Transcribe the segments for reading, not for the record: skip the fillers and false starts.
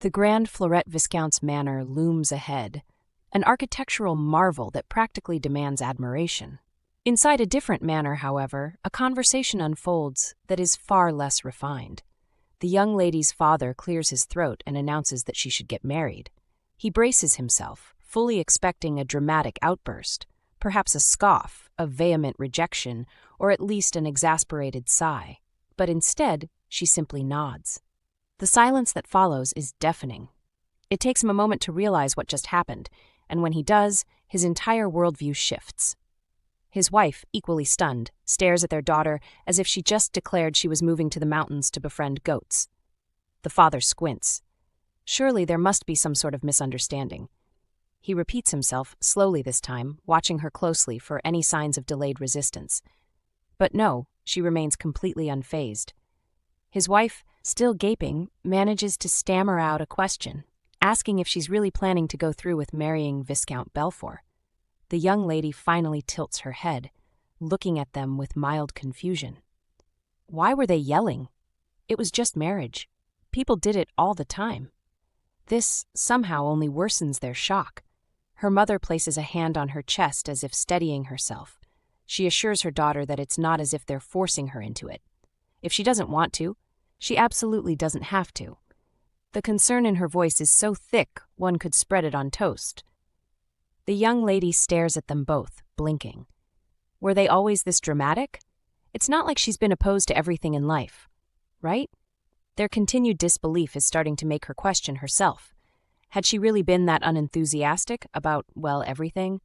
The grand Florette Viscount's manor looms ahead, an architectural marvel that practically demands admiration. Inside a different manor, however, a conversation unfolds that is far less refined. The young lady's father clears his throat and announces that she should get married. He braces himself, fully expecting a dramatic outburst, perhaps a scoff, a vehement rejection, or at least an exasperated sigh. But instead, she simply nods. The silence that follows is deafening. It takes him a moment to realize what just happened, and when he does, his entire worldview shifts. His wife, equally stunned, stares at their daughter as if she just declared she was moving to the mountains to befriend goats. The father squints. Surely there must be some sort of misunderstanding. He repeats himself, slowly this time, watching her closely for any signs of delayed resistance. But no, she remains completely unfazed. His wife, still gaping, manages to stammer out a question, asking if she's really planning to go through with marrying Viscount Belfour. The young lady finally tilts her head, looking at them with mild confusion. Why were they yelling? It was just marriage. People did it all the time. This somehow only worsens their shock. Her mother places a hand on her chest as if steadying herself. She assures her daughter that it's not as if they're forcing her into it. If she doesn't want to, she absolutely doesn't have to. The concern in her voice is so thick one could spread it on toast. The young lady stares at them both, blinking. Were they always this dramatic? It's not like she's been opposed to everything in life, right? Their continued disbelief is starting to make her question herself. Had she really been that unenthusiastic about, well, everything?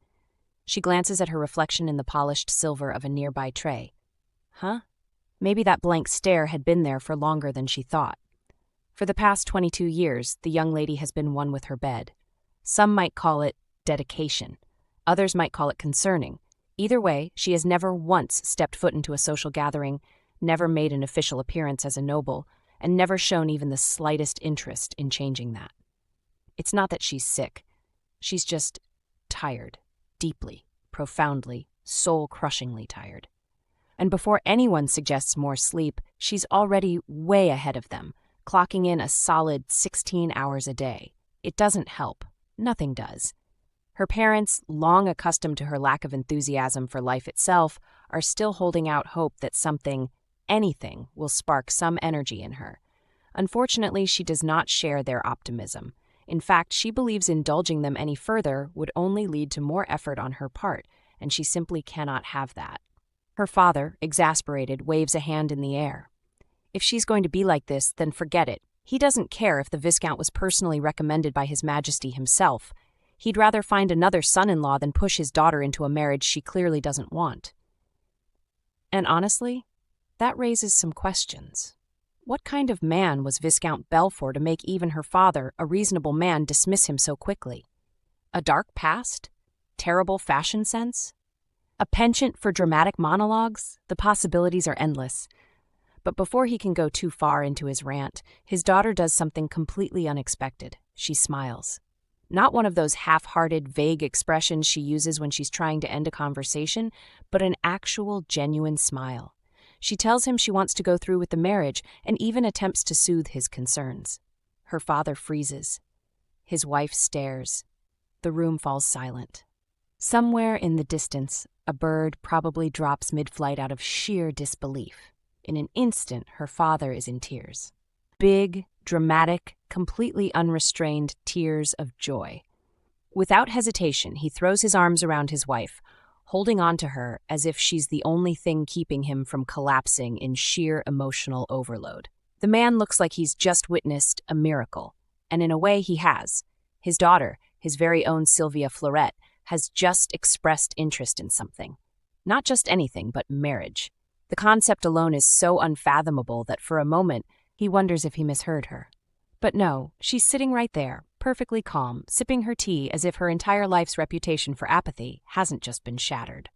She glances at her reflection in the polished silver of a nearby tray. Huh? Maybe that blank stare had been there for longer than she thought. For the past 22 years, the young lady has been one with her bed. Some might call it dedication. Others might call it concerning. Either way, she has never once stepped foot into a social gathering, never made an official appearance as a noble, and never shown even the slightest interest in changing that. It's not that she's sick. She's just tired. Deeply, profoundly, soul-crushingly tired. And before anyone suggests more sleep, she's already way ahead of them, clocking in a solid 16 hours a day. It doesn't help. Nothing does. Her parents, long accustomed to her lack of enthusiasm for life itself, are still holding out hope that something, anything, will spark some energy in her. Unfortunately, she does not share their optimism. In fact, she believes indulging them any further would only lead to more effort on her part, and she simply cannot have that. Her father, exasperated, waves a hand in the air. If she's going to be like this, then forget it. He doesn't care if the Viscount was personally recommended by His Majesty himself. He'd rather find another son-in-law than push his daughter into a marriage she clearly doesn't want. And honestly, that raises some questions. What kind of man was Viscount Belfour to make even her father, a reasonable man, dismiss him so quickly? A dark past? Terrible fashion sense? A penchant for dramatic monologues? The possibilities are endless. But before he can go too far into his rant, his daughter does something completely unexpected. She smiles. Not one of those half-hearted, vague expressions she uses when she's trying to end a conversation, but an actual, genuine smile. She tells him she wants to go through with the marriage and even attempts to soothe his concerns. Her father freezes. His wife stares. The room falls silent. Somewhere in the distance, a bird probably drops mid-flight out of sheer disbelief. In an instant, her father is in tears. Big, dramatic, completely unrestrained tears of joy. Without hesitation, he throws his arms around his wife, holding on to her as if she's the only thing keeping him from collapsing in sheer emotional overload. The man looks like he's just witnessed a miracle, and in a way he has. His daughter, his very own Sylvia Florette, has just expressed interest in something. Not just anything, but marriage. The concept alone is so unfathomable that for a moment, he wonders if he misheard her. But no, she's sitting right there, perfectly calm, sipping her tea as if her entire life's reputation for apathy hasn't just been shattered.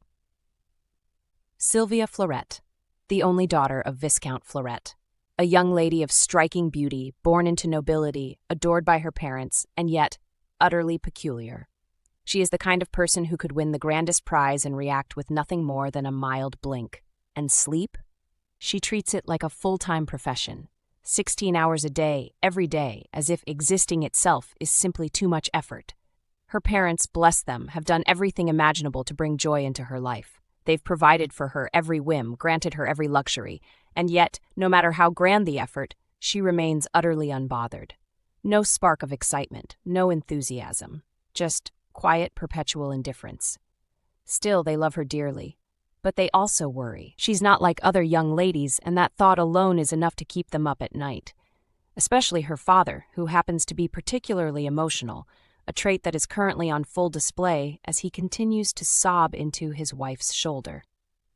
Sylvia Florette, the only daughter of Viscount Florette. A young lady of striking beauty, born into nobility, adored by her parents, and yet utterly peculiar. She is the kind of person who could win the grandest prize and react with nothing more than a mild blink. And sleep? She treats it like a full-time profession. 16 hours a day, every day, as if existing itself is simply too much effort. Her parents, bless them, have done everything imaginable to bring joy into her life. They've provided for her every whim, granted her every luxury, and yet, no matter how grand the effort, she remains utterly unbothered. No spark of excitement, no enthusiasm, just quiet, perpetual indifference. Still, they love her dearly. But they also worry. She's not like other young ladies, and that thought alone is enough to keep them up at night. Especially her father, who happens to be particularly emotional, a trait that is currently on full display as he continues to sob into his wife's shoulder.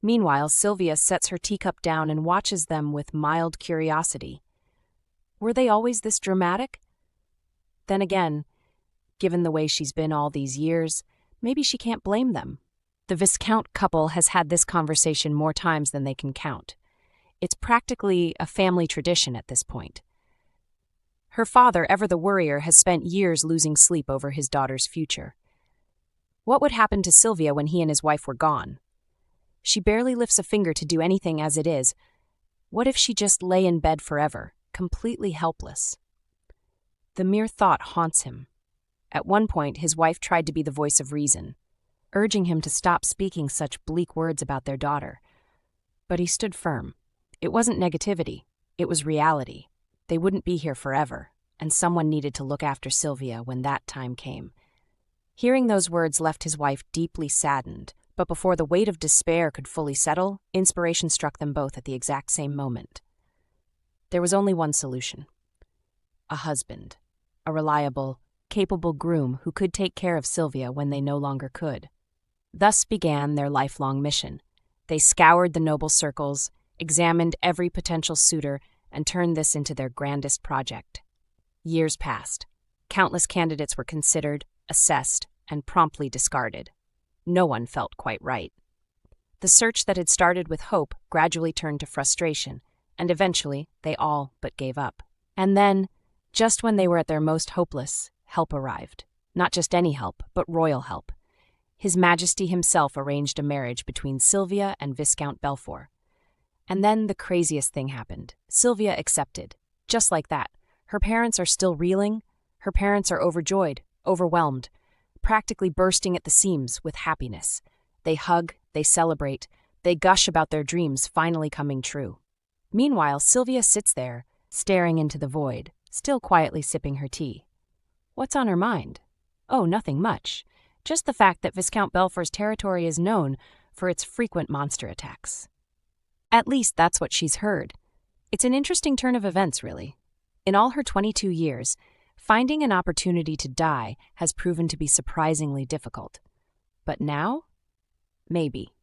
Meanwhile, Sylvia sets her teacup down and watches them with mild curiosity. Were they always this dramatic? Then again, given the way she's been all these years, maybe she can't blame them. The Viscount couple has had this conversation more times than they can count. It's practically a family tradition at this point. Her father, ever the worrier, has spent years losing sleep over his daughter's future. What would happen to Sylvia when he and his wife were gone? She barely lifts a finger to do anything as it is. What if she just lay in bed forever, completely helpless? The mere thought haunts him. At one point, his wife tried to be the voice of reason, urging him to stop speaking such bleak words about their daughter. But he stood firm. It wasn't negativity, it was reality. They wouldn't be here forever, and someone needed to look after Sylvia when that time came. Hearing those words left his wife deeply saddened, but before the weight of despair could fully settle, inspiration struck them both at the exact same moment. There was only one solution. A husband. A reliable, capable groom who could take care of Sylvia when they no longer could. Thus began their lifelong mission. They scoured the noble circles, examined every potential suitor, and turned this into their grandest project. Years passed. Countless candidates were considered, assessed, and promptly discarded. No one felt quite right. The search that had started with hope gradually turned to frustration, and eventually they all but gave up. And then, just when they were at their most hopeless, help arrived. Not just any help, but royal help. His Majesty himself arranged a marriage between Sylvia and Viscount Belfour. And then the craziest thing happened. Sylvia accepted. Just like that. Her parents are still reeling. Her parents are overjoyed, overwhelmed, practically bursting at the seams with happiness. They hug, they celebrate, they gush about their dreams finally coming true. Meanwhile, Sylvia sits there, staring into the void, still quietly sipping her tea. What's on her mind? Oh, nothing much. Just the fact that Viscount Belfour's territory is known for its frequent monster attacks. At least that's what she's heard. It's an interesting turn of events, really. In all her 22 years, finding an opportunity to die has proven to be surprisingly difficult. But now? Maybe.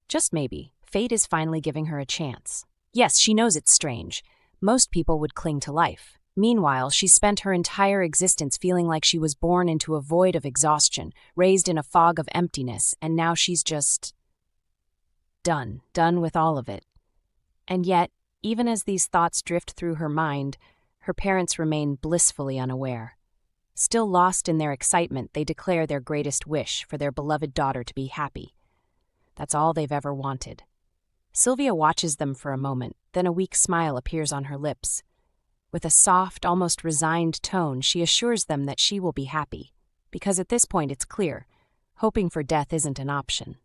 Just maybe, fate is finally giving her a chance. Yes, she knows it's strange. Most people would cling to life. Meanwhile, she spent her entire existence feeling like she was born into a void of exhaustion, raised in a fog of emptiness, and now she's just done with all of it. And yet, even as these thoughts drift through her mind, her parents remain blissfully unaware. Still lost in their excitement, they declare their greatest wish for their beloved daughter to be happy. That's all they've ever wanted. Sylvia watches them for a moment, then a weak smile appears on her lips. With a soft, almost resigned tone, she assures them that she will be happy, because at this point it's clear, hoping for death isn't an option.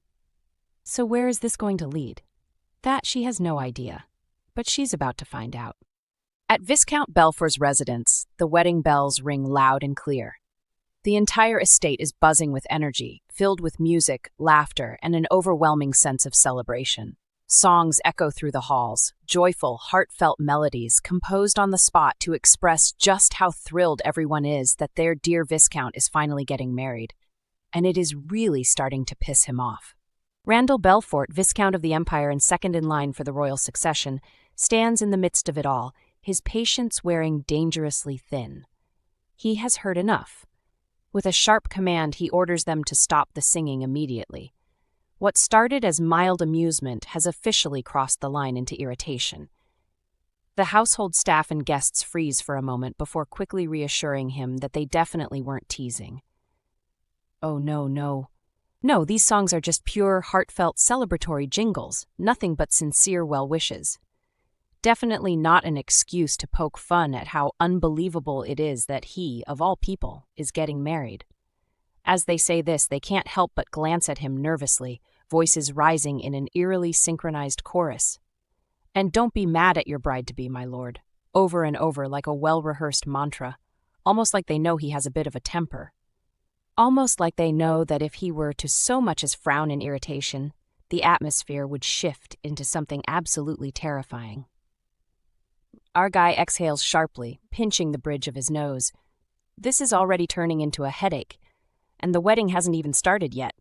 So where is this going to lead? That she has no idea, but she's about to find out. At Viscount Belfour's residence, the wedding bells ring loud and clear. The entire estate is buzzing with energy, filled with music, laughter, and an overwhelming sense of celebration. Songs echo through the halls, joyful, heartfelt melodies composed on the spot to express just how thrilled everyone is that their dear Viscount is finally getting married. And it is really starting to piss him off. Randall Belfour, Viscount of the Empire and second in line for the royal succession, stands in the midst of it all, his patience wearing dangerously thin. He has heard enough. With a sharp command, he orders them to stop the singing immediately. What started as mild amusement has officially crossed the line into irritation. The household staff and guests freeze for a moment before quickly reassuring him that they definitely weren't teasing. Oh, no. No, these songs are just pure, heartfelt, celebratory jingles, nothing but sincere well wishes. Definitely not an excuse to poke fun at how unbelievable it is that he, of all people, is getting married. As they say this, they can't help but glance at him nervously, voices rising in an eerily synchronized chorus. "And don't be mad at your bride-to-be, my lord," over and over like a well-rehearsed mantra, almost like they know he has a bit of a temper. Almost like they know that if he were to so much as frown in irritation, the atmosphere would shift into something absolutely terrifying. Our guy exhales sharply, pinching the bridge of his nose. This is already turning into a headache, and the wedding hasn't even started yet.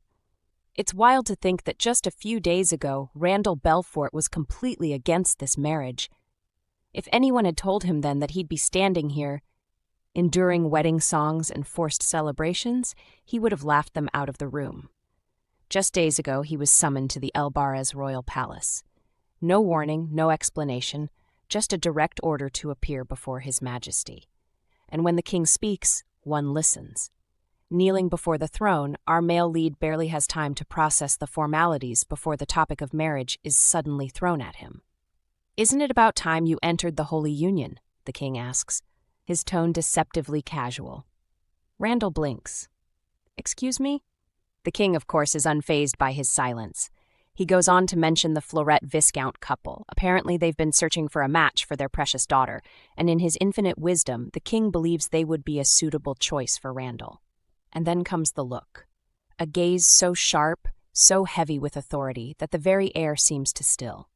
It's wild to think that just a few days ago, Randall Belfort was completely against this marriage. If anyone had told him then that he'd be standing here, enduring wedding songs and forced celebrations, he would have laughed them out of the room. Just days ago, he was summoned to the El Barres royal palace. No warning, no explanation, just a direct order to appear before His Majesty. And when the king speaks, one listens. Kneeling before the throne, our male lead barely has time to process the formalities before the topic of marriage is suddenly thrown at him. "Isn't it about time you entered the Holy Union?" the king asks, his tone deceptively casual. Randall blinks. "Excuse me?" The king, of course, is unfazed by his silence. He goes on to mention the Floret Viscount couple. Apparently they've been searching for a match for their precious daughter, and in his infinite wisdom, the king believes they would be a suitable choice for Randall. And then comes the look. A gaze so sharp, so heavy with authority, that the very air seems to still.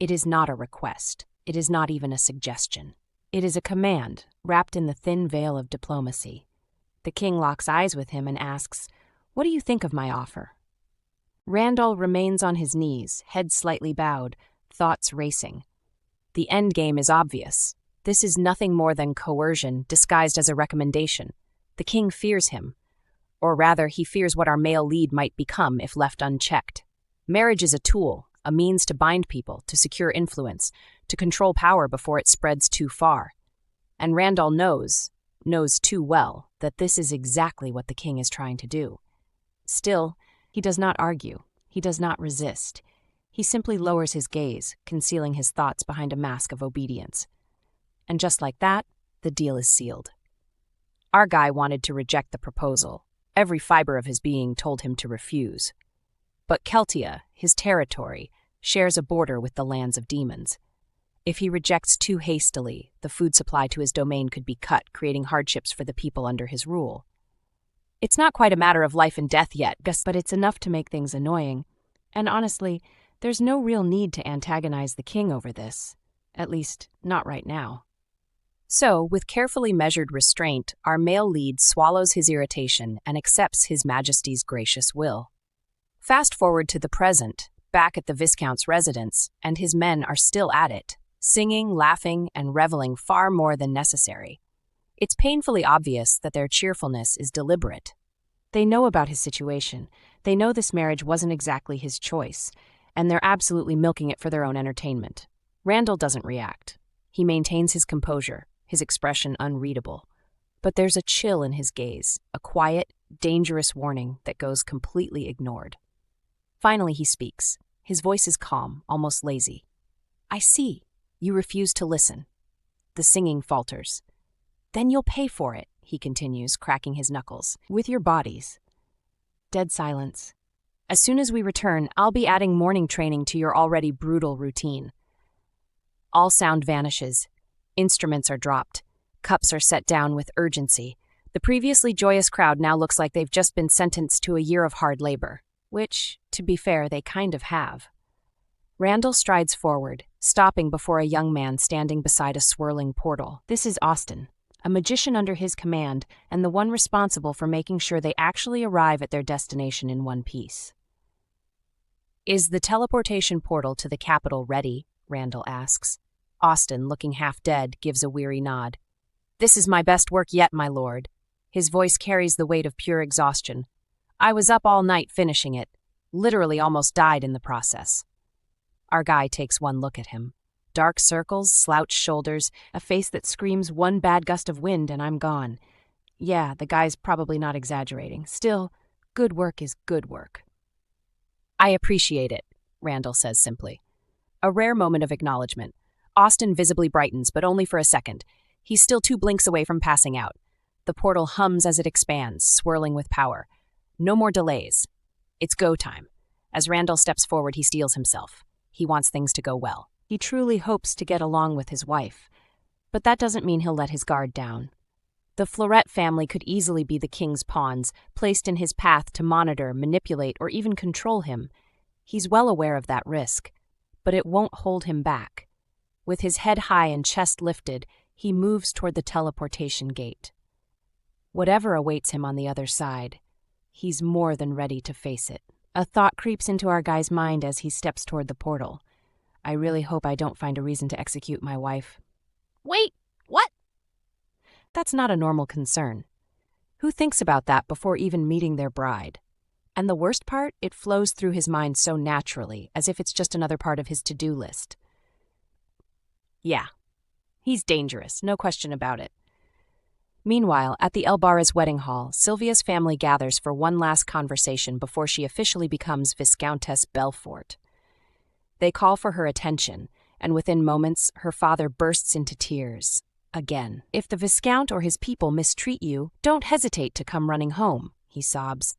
It is not a request. It is not even a suggestion. It is a command, wrapped in the thin veil of diplomacy. The king locks eyes with him and asks, "What do you think of my offer?" Randall remains on his knees, head slightly bowed, thoughts racing. The end game is obvious. This is nothing more than coercion disguised as a recommendation. The king fears him. Or rather, he fears what our male lead might become if left unchecked. Marriage is a tool, a means to bind people, to secure influence, to control power before it spreads too far. And Randall knows too well, that this is exactly what the king is trying to do. Still, he does not argue. He does not resist. He simply lowers his gaze, concealing his thoughts behind a mask of obedience. And just like that, the deal is sealed. Our guy wanted to reject the proposal. Every fiber of his being told him to refuse. But Celtia, his territory, shares a border with the lands of demons. If he rejects too hastily, the food supply to his domain could be cut, creating hardships for the people under his rule. It's not quite a matter of life and death yet, but it's enough to make things annoying. And honestly, there's no real need to antagonize the king over this. At least, not right now. So, with carefully measured restraint, our male lead swallows his irritation and accepts His Majesty's gracious will. Fast forward to the present, back at the Viscount's residence, and his men are still at it, singing, laughing, and reveling far more than necessary. It's painfully obvious that their cheerfulness is deliberate. They know about his situation. They know this marriage wasn't exactly his choice, and they're absolutely milking it for their own entertainment. Randall doesn't react. He maintains his composure, his expression unreadable. But there's a chill in his gaze, a quiet, dangerous warning that goes completely ignored. Finally he speaks. His voice is calm, almost lazy. "I see. You refuse to listen." The singing falters. "Then you'll pay for it," he continues, cracking his knuckles, "with your bodies." Dead silence. "As soon as we return, I'll be adding morning training to your already brutal routine." All sound vanishes. Instruments are dropped. Cups are set down with urgency. The previously joyous crowd now looks like they've just been sentenced to a year of hard labor, which, to be fair, they kind of have. Randall strides forward, stopping before a young man standing beside a swirling portal. This is Austin, a magician under his command, and the one responsible for making sure they actually arrive at their destination in one piece. "Is the teleportation portal to the capital ready?" Randall asks. Austin, looking half dead, gives a weary nod. "This is my best work yet, my lord." His voice carries the weight of pure exhaustion. "I was up all night finishing it. Literally almost died in the process." Our guy takes one look at him. Dark circles, slouched shoulders, a face that screams one bad gust of wind and I'm gone. Yeah, the guy's probably not exaggerating. Still, good work is good work. "I appreciate it," Randall says simply. A rare moment of acknowledgement. Austin visibly brightens, but only for a second. He's still 2 blinks away from passing out. The portal hums as it expands, swirling with power. No more delays. It's go time. As Randall steps forward, he steels himself. He wants things to go well. He truly hopes to get along with his wife. But that doesn't mean he'll let his guard down. The Florette family could easily be the king's pawns, placed in his path to monitor, manipulate, or even control him. He's well aware of that risk, but it won't hold him back. With his head high and chest lifted, he moves toward the teleportation gate. Whatever awaits him on the other side, he's more than ready to face it. A thought creeps into our guy's mind as he steps toward the portal. I really hope I don't find a reason to execute my wife. Wait, what? That's not a normal concern. Who thinks about that before even meeting their bride? And the worst part, it flows through his mind so naturally, as if it's just another part of his to-do list. Yeah, he's dangerous, no question about it. Meanwhile, at the Elbara's wedding hall, Sylvia's family gathers for one last conversation before she officially becomes Viscountess Belfort. They call for her attention, and within moments, her father bursts into tears. Again. If the Viscount or his people mistreat you, don't hesitate to come running home, he sobs.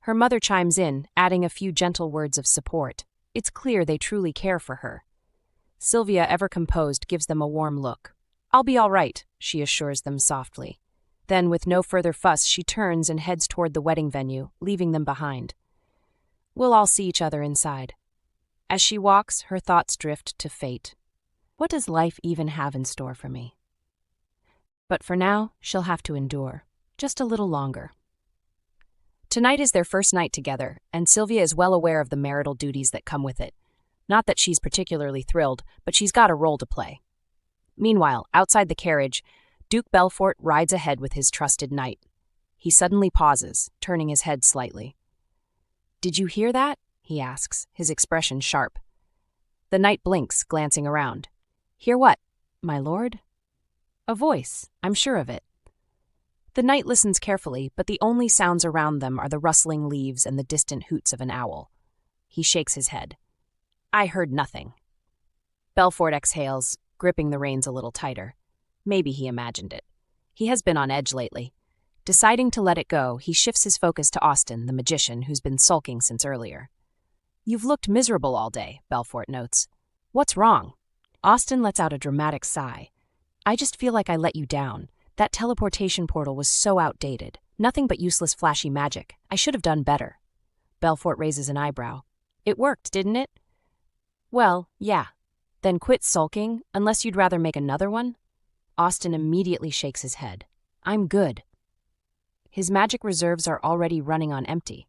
Her mother chimes in, adding a few gentle words of support. It's clear they truly care for her. Sylvia, ever composed, gives them a warm look. I'll be all right, she assures them softly. Then, with no further fuss, she turns and heads toward the wedding venue, leaving them behind. We'll all see each other inside. As she walks, her thoughts drift to fate. What does life even have in store for me? But for now, she'll have to endure, just a little longer. Tonight is their first night together, and Sylvia is well aware of the marital duties that come with it. Not that she's particularly thrilled, but she's got a role to play. Meanwhile, outside the carriage, Duke Belfort rides ahead with his trusted knight. He suddenly pauses, turning his head slightly. Did you hear that? He asks, his expression sharp. The knight blinks, glancing around. Hear what, my lord? A voice, I'm sure of it. The knight listens carefully, but the only sounds around them are the rustling leaves and the distant hoots of an owl. He shakes his head. I heard nothing. Belfort exhales, gripping the reins a little tighter. Maybe he imagined it. He has been on edge lately. Deciding to let it go, he shifts his focus to Austin, the magician who's been sulking since earlier. You've looked miserable all day, Belfort notes. What's wrong? Austin lets out a dramatic sigh. I just feel like I let you down. That teleportation portal was so outdated. Nothing but useless flashy magic. I should have done better. Belfort raises an eyebrow. It worked, didn't it? Well, yeah. Then quit sulking, unless you'd rather make another one? Austin immediately shakes his head. I'm good. His magic reserves are already running on empty.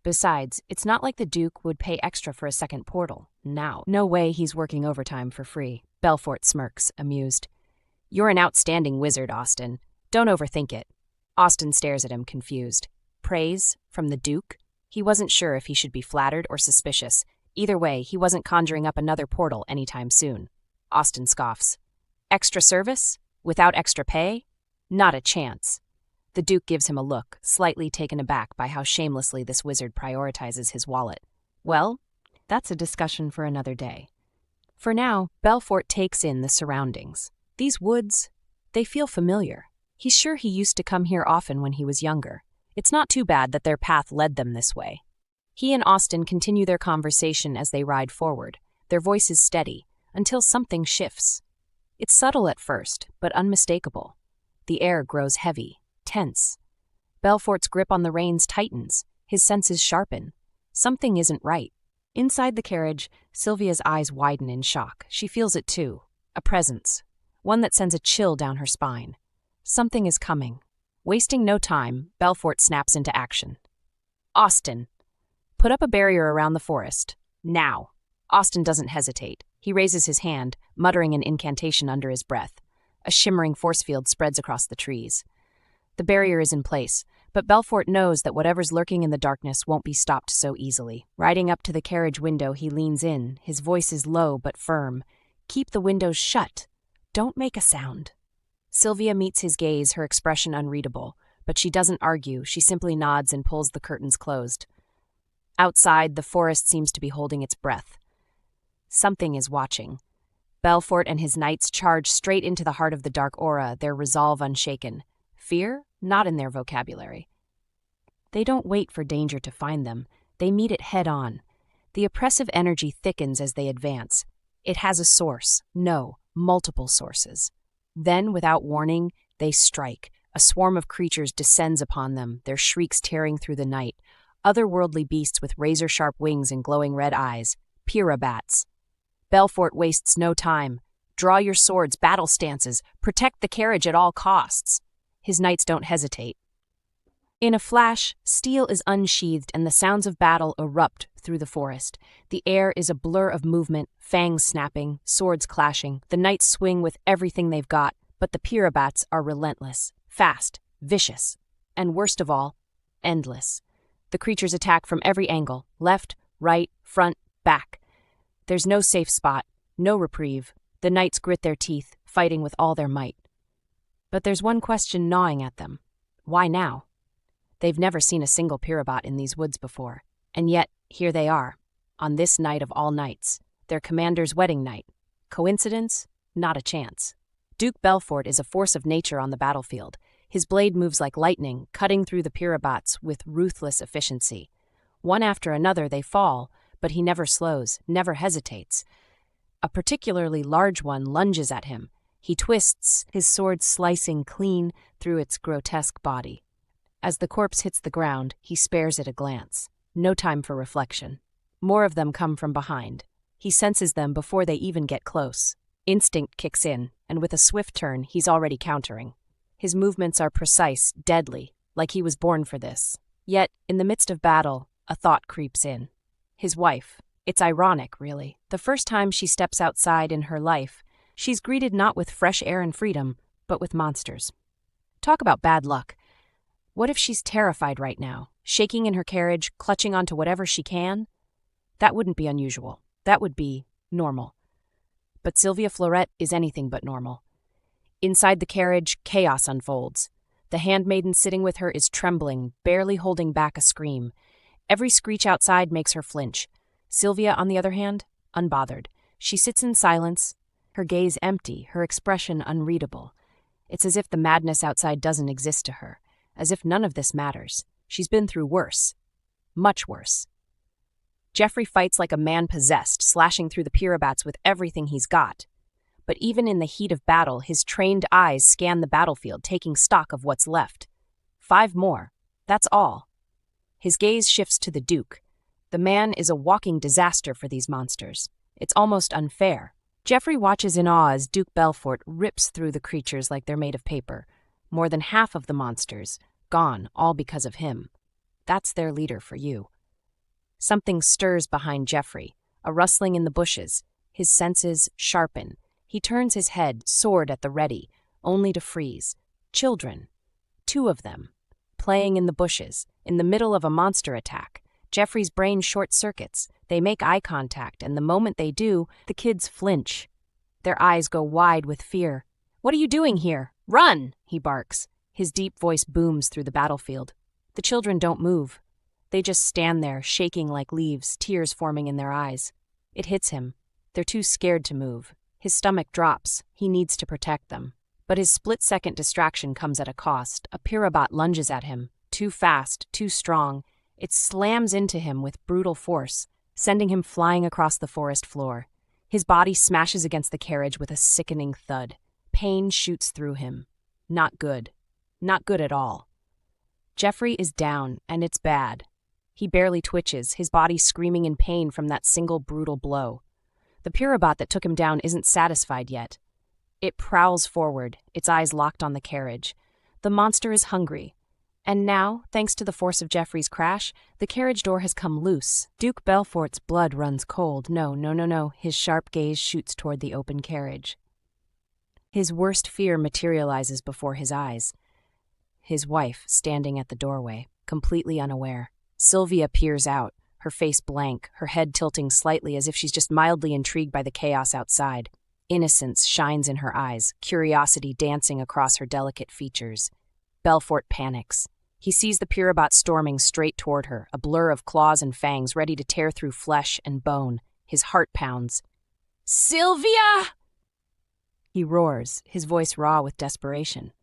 Besides, it's not like the Duke would pay extra for a second portal, now. No way he's working overtime for free. Belfort smirks, amused. You're an outstanding wizard, Austin. Don't overthink it. Austin stares at him, confused. Praise? From the Duke? He wasn't sure if he should be flattered or suspicious. Either way, he wasn't conjuring up another portal anytime soon. Austin scoffs. Extra service? Without extra pay? Not a chance. The Duke gives him a look, slightly taken aback by how shamelessly this wizard prioritizes his wallet. Well, that's a discussion for another day. For now, Belfort takes in the surroundings. These woods, they feel familiar. He's sure he used to come here often when he was younger. It's not too bad that their path led them this way. He and Austin continue their conversation as they ride forward, their voices steady, until something shifts. It's subtle at first, but unmistakable. The air grows heavy, tense. Belfort's grip on the reins tightens, his senses sharpen. Something isn't right. Inside the carriage, Sylvia's eyes widen in shock. She feels it too. A presence. One that sends a chill down her spine. Something is coming. Wasting no time, Belfort snaps into action. Austin. Put up a barrier around the forest. Now. Austin doesn't hesitate. He raises his hand, muttering an incantation under his breath. A shimmering force field spreads across the trees. The barrier is in place, but Belfort knows that whatever's lurking in the darkness won't be stopped so easily. Riding up to the carriage window, he leans in. His voice is low but firm. Keep the windows shut. Don't make a sound. Sylvia meets his gaze, her expression unreadable, but she doesn't argue. She simply nods and pulls the curtains closed. Outside, the forest seems to be holding its breath. Something is watching. Belfort and his knights charge straight into the heart of the dark aura, their resolve unshaken. Fear? Not in their vocabulary. They don't wait for danger to find them. They meet it head-on. The oppressive energy thickens as they advance. It has a source. No, multiple sources. Then, without warning, they strike. A swarm of creatures descends upon them, their shrieks tearing through the night. Otherworldly beasts with razor-sharp wings and glowing red eyes. Pirabats. Belfort wastes no time. Draw your swords, battle stances. Protect the carriage at all costs. His knights don't hesitate. In a flash, steel is unsheathed and the sounds of battle erupt through the forest. The air is a blur of movement, fangs snapping, swords clashing. The knights swing with everything they've got, but the Pirabats are relentless, fast, vicious, and worst of all, endless. The creatures attack from every angle, left, right, front, back. There's no safe spot, no reprieve. The knights grit their teeth, fighting with all their might. But there's one question gnawing at them. Why now? They've never seen a single Pirabat in these woods before, and yet here they are, on this night of all nights, their commander's wedding night. Coincidence? Not a chance. Duke Belfort is a force of nature on the battlefield. His blade moves like lightning, cutting through the Pirabats with ruthless efficiency. One after another they fall, but he never slows, never hesitates. A particularly large one lunges at him. He twists, his sword slicing clean through its grotesque body. As the corpse hits the ground, he spares it a glance. No time for reflection. More of them come from behind. He senses them before they even get close. Instinct kicks in, and with a swift turn, he's already countering. His movements are precise, deadly, like he was born for this. Yet, in the midst of battle, a thought creeps in. His wife. It's ironic, really. The first time she steps outside in her life, she's greeted not with fresh air and freedom, but with monsters. Talk about bad luck. What if she's terrified right now, shaking in her carriage, clutching onto whatever she can? That wouldn't be unusual. That would be normal. But Sylvia Florette is anything but normal. Inside the carriage, chaos unfolds. The handmaiden sitting with her is trembling, barely holding back a scream. Every screech outside makes her flinch. Sylvia, on the other hand, unbothered. She sits in silence, her gaze empty, her expression unreadable. It's as if the madness outside doesn't exist to her. As if none of this matters. She's been through worse. Much worse. Jeffrey fights like a man possessed, slashing through the Pirabats with everything he's got. But even in the heat of battle, his trained eyes scan the battlefield, taking stock of what's left. 5 more. That's all. His gaze shifts to the Duke. The man is a walking disaster for these monsters. It's almost unfair. Jeffrey watches in awe as Duke Belfort rips through the creatures like they're made of paper. More than half of the monsters, gone, all because of him. That's their leader for you. Something stirs behind Jeffrey, a rustling in the bushes. His senses sharpen. He turns his head, sword at the ready, only to freeze. Children. 2 of them. Playing in the bushes, in the middle of a monster attack. Jeffrey's brain short-circuits. They make eye contact, and the moment they do, the kids flinch. Their eyes go wide with fear. "What are you doing here? Run!" he barks. His deep voice booms through the battlefield. The children don't move. They just stand there, shaking like leaves, tears forming in their eyes. It hits him. They're too scared to move. His stomach drops. He needs to protect them. But his split-second distraction comes at a cost. A Pirabat lunges at him. Too fast, too strong. It slams into him with brutal force, sending him flying across the forest floor. His body smashes against the carriage with a sickening thud. Pain shoots through him. Not good. Not good at all. Jeffrey is down, and it's bad. He barely twitches, his body screaming in pain from that single brutal blow. The Pirabat that took him down isn't satisfied yet. It prowls forward, its eyes locked on the carriage. The monster is hungry. And now, thanks to the force of Jeffrey's crash, the carriage door has come loose. Duke Belfort's blood runs cold. No. His sharp gaze shoots toward the open carriage. His worst fear materializes before his eyes. His wife, standing at the doorway, completely unaware. Sylvia peers out, her face blank, her head tilting slightly as if she's just mildly intrigued by the chaos outside. Innocence shines in her eyes, curiosity dancing across her delicate features. Belfort panics. He sees the Pirabat storming straight toward her, a blur of claws and fangs ready to tear through flesh and bone. His heart pounds. "Sylvia!" He roars, his voice raw with desperation.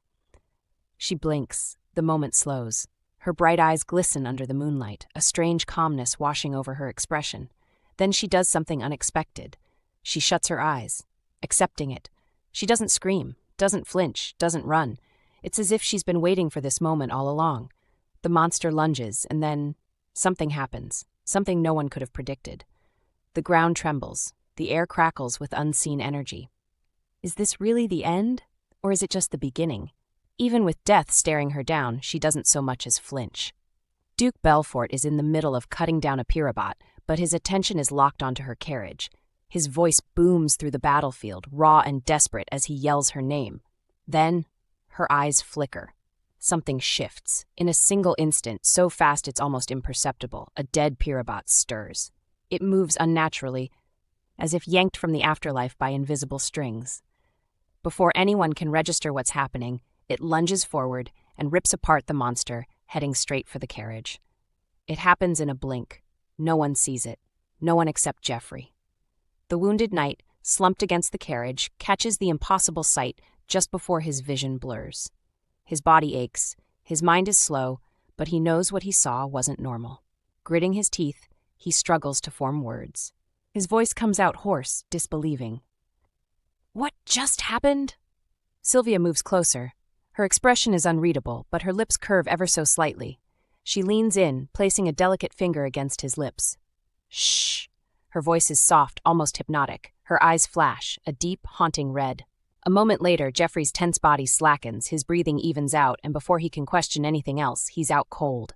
She blinks. The moment slows. Her bright eyes glisten under the moonlight, a strange calmness washing over her expression. Then she does something unexpected. She shuts her eyes, accepting it. She doesn't scream, doesn't flinch, doesn't run. It's as if she's been waiting for this moment all along. The monster lunges, and then something happens, something no one could have predicted. The ground trembles, the air crackles with unseen energy. Is this really the end, or is it just the beginning? Even with death staring her down, she doesn't so much as flinch. Duke Belfort is in the middle of cutting down a pirabot, but his attention is locked onto her carriage. His voice booms through the battlefield, raw and desperate as he yells her name. Then, her eyes flicker. Something shifts. In a single instant, so fast it's almost imperceptible, a dead pirabot stirs. It moves unnaturally, as if yanked from the afterlife by invisible strings. Before anyone can register what's happening, it lunges forward and rips apart the monster, heading straight for the carriage. It happens in a blink. No one sees it. No one except Jeffrey. The wounded knight, slumped against the carriage, catches the impossible sight just before his vision blurs. His body aches, his mind is slow, but he knows what he saw wasn't normal. Gritting his teeth, he struggles to form words. His voice comes out hoarse, disbelieving. "What just happened?" Sylvia moves closer. Her expression is unreadable, but her lips curve ever so slightly. She leans in, placing a delicate finger against his lips. "Shh." Her voice is soft, almost hypnotic. Her eyes flash, a deep, haunting red. A moment later, Jeffrey's tense body slackens, his breathing evens out, and before he can question anything else, he's out cold.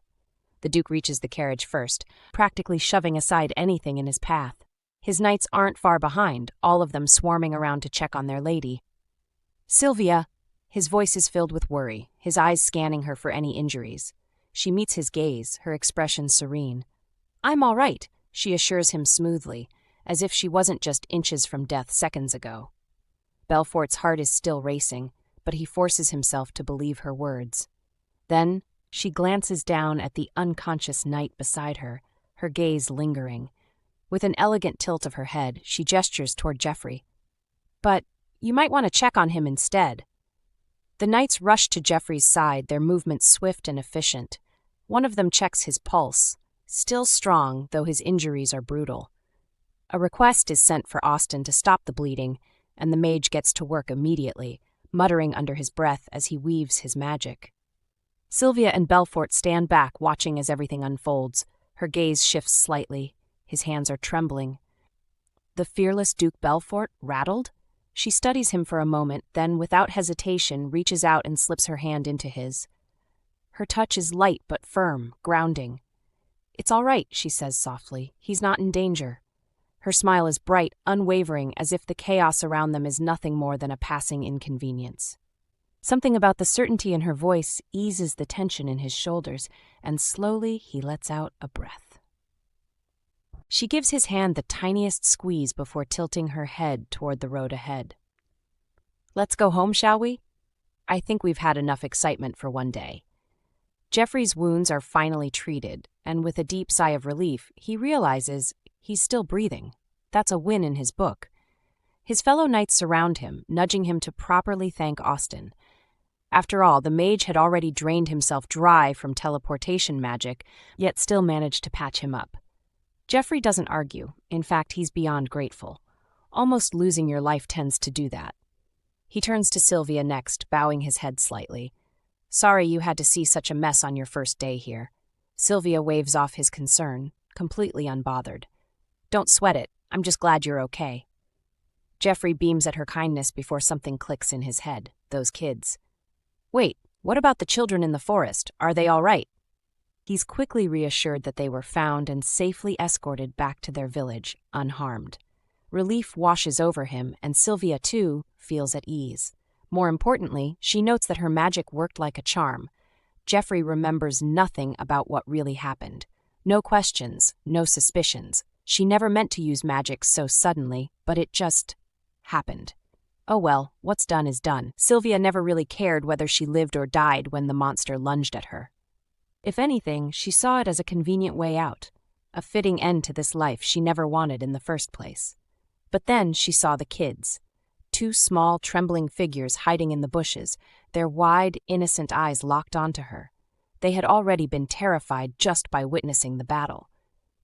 The Duke reaches the carriage first, practically shoving aside anything in his path. His knights aren't far behind, all of them swarming around to check on their lady. "Sylvia!" His voice is filled with worry, his eyes scanning her for any injuries. She meets his gaze, her expression serene. "I'm all right," she assures him smoothly, as if she wasn't just inches from death seconds ago. Belfort's heart is still racing, but he forces himself to believe her words. Then, she glances down at the unconscious knight beside her, her gaze lingering. With an elegant tilt of her head, she gestures toward Jeffrey. "But you might want to check on him instead." The knights rush to Jeffrey's side, their movements swift and efficient. One of them checks his pulse, still strong, though his injuries are brutal. A request is sent for Austin to stop the bleeding, and the mage gets to work immediately, muttering under his breath as he weaves his magic. Sylvia and Belfort stand back, watching as everything unfolds. Her gaze shifts slightly. His hands are trembling. The fearless Duke Belfort, rattled? She studies him for a moment, then, without hesitation, reaches out and slips her hand into his. Her touch is light but firm, grounding. "It's all right," she says softly. "He's not in danger." Her smile is bright, unwavering, as if the chaos around them is nothing more than a passing inconvenience. Something about the certainty in her voice eases the tension in his shoulders, and slowly he lets out a breath. She gives his hand the tiniest squeeze before tilting her head toward the road ahead. "Let's go home, shall we? I think we've had enough excitement for one day." Jeffrey's wounds are finally treated, and with a deep sigh of relief, he realizes he's still breathing. That's a win in his book. His fellow knights surround him, nudging him to properly thank Austin. After all, the mage had already drained himself dry from teleportation magic, yet still managed to patch him up. Jeffrey doesn't argue. In fact, he's beyond grateful. Almost losing your life tends to do that. He turns to Sylvia next, bowing his head slightly. "Sorry you had to see such a mess on your first day here." Sylvia waves off his concern, completely unbothered. "Don't sweat it. I'm just glad you're okay." Jeffrey beams at her kindness before something clicks in his head. Those kids. "Wait, what about the children in the forest? Are they all right?" He's quickly reassured that they were found and safely escorted back to their village, unharmed. Relief washes over him, and Sylvia, too, feels at ease. More importantly, she notes that her magic worked like a charm. Jeffrey remembers nothing about what really happened. No questions, no suspicions. She never meant to use magic so suddenly, but it just happened. Oh well, what's done is done. Sylvia never really cared whether she lived or died when the monster lunged at her. If anything, she saw it as a convenient way out, a fitting end to this life she never wanted in the first place. But then she saw the kids. two small, trembling figures hiding in the bushes, their wide, innocent eyes locked onto her. They had already been terrified just by witnessing the battle.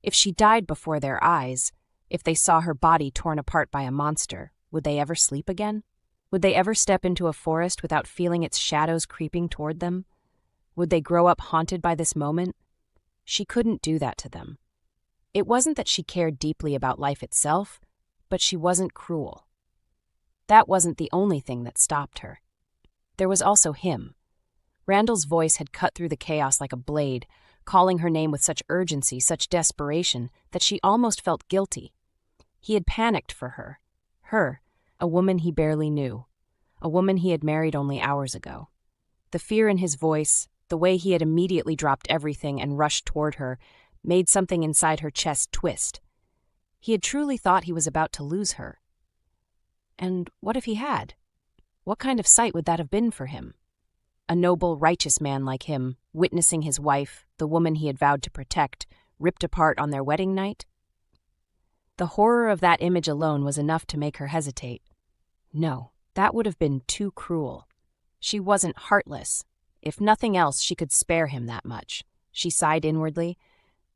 If she died before their eyes, if they saw her body torn apart by a monster, would they ever sleep again? Would they ever step into a forest without feeling its shadows creeping toward them? Would they grow up haunted by this moment? She couldn't do that to them. It wasn't that she cared deeply about life itself, but she wasn't cruel. That wasn't the only thing that stopped her. There was also him. Randall's voice had cut through the chaos like a blade, calling her name with such urgency, such desperation, that she almost felt guilty. He had panicked for her. Her, a woman he barely knew. A woman he had married only hours ago. The fear in his voice, the way he had immediately dropped everything and rushed toward her, made something inside her chest twist. He had truly thought he was about to lose her. And what if he had? What kind of sight would that have been for him? A noble, righteous man like him, witnessing his wife, the woman he had vowed to protect, ripped apart on their wedding night? The horror of that image alone was enough to make her hesitate. No, that would have been too cruel. She wasn't heartless. If nothing else, she could spare him that much. She sighed inwardly.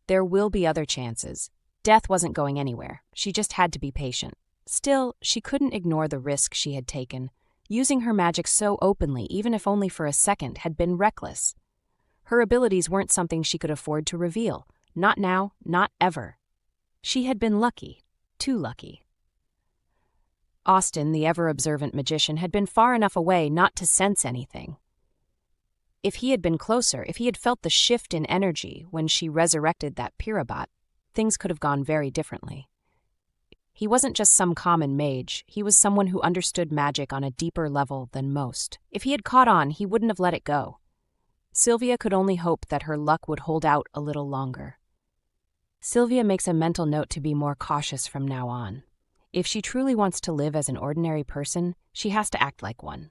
There will be other chances. Death wasn't going anywhere. She just had to be patient. Still, she couldn't ignore the risk she had taken. Using her magic so openly, even if only for a second, had been reckless. Her abilities weren't something she could afford to reveal. Not now, not ever. She had been lucky. Too lucky. Austin, the ever-observant magician, had been far enough away not to sense anything. If he had been closer, if he had felt the shift in energy when she resurrected that Pirabat, things could have gone very differently. He wasn't just some common mage, he was someone who understood magic on a deeper level than most. If he had caught on, he wouldn't have let it go. Sylvia could only hope that her luck would hold out a little longer. Sylvia makes a mental note to be more cautious from now on. If she truly wants to live as an ordinary person, she has to act like one.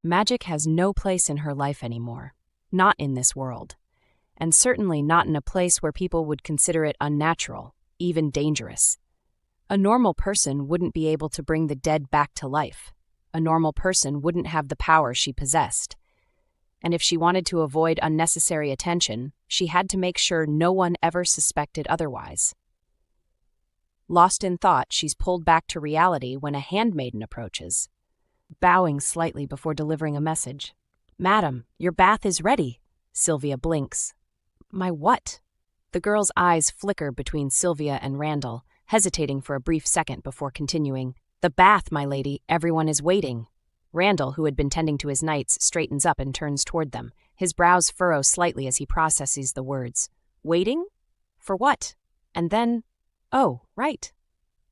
Magic has no place in her life anymore, not in this world, and certainly not in a place where people would consider it unnatural, even dangerous. A normal person wouldn't be able to bring the dead back to life. A normal person wouldn't have the power she possessed. And if she wanted to avoid unnecessary attention, she had to make sure no one ever suspected otherwise. Lost in thought, she's pulled back to reality when a handmaiden approaches, bowing slightly before delivering a message. "Madam, your bath is ready." Sylvia blinks. "My what?" The girl's eyes flicker between Sylvia and Randall, hesitating for a brief second before continuing. "The bath, my lady, everyone is waiting." Randall, who had been tending to his knights, straightens up and turns toward them. His brows furrow slightly as he processes the words. "Waiting? For what?" And then, "Oh, right.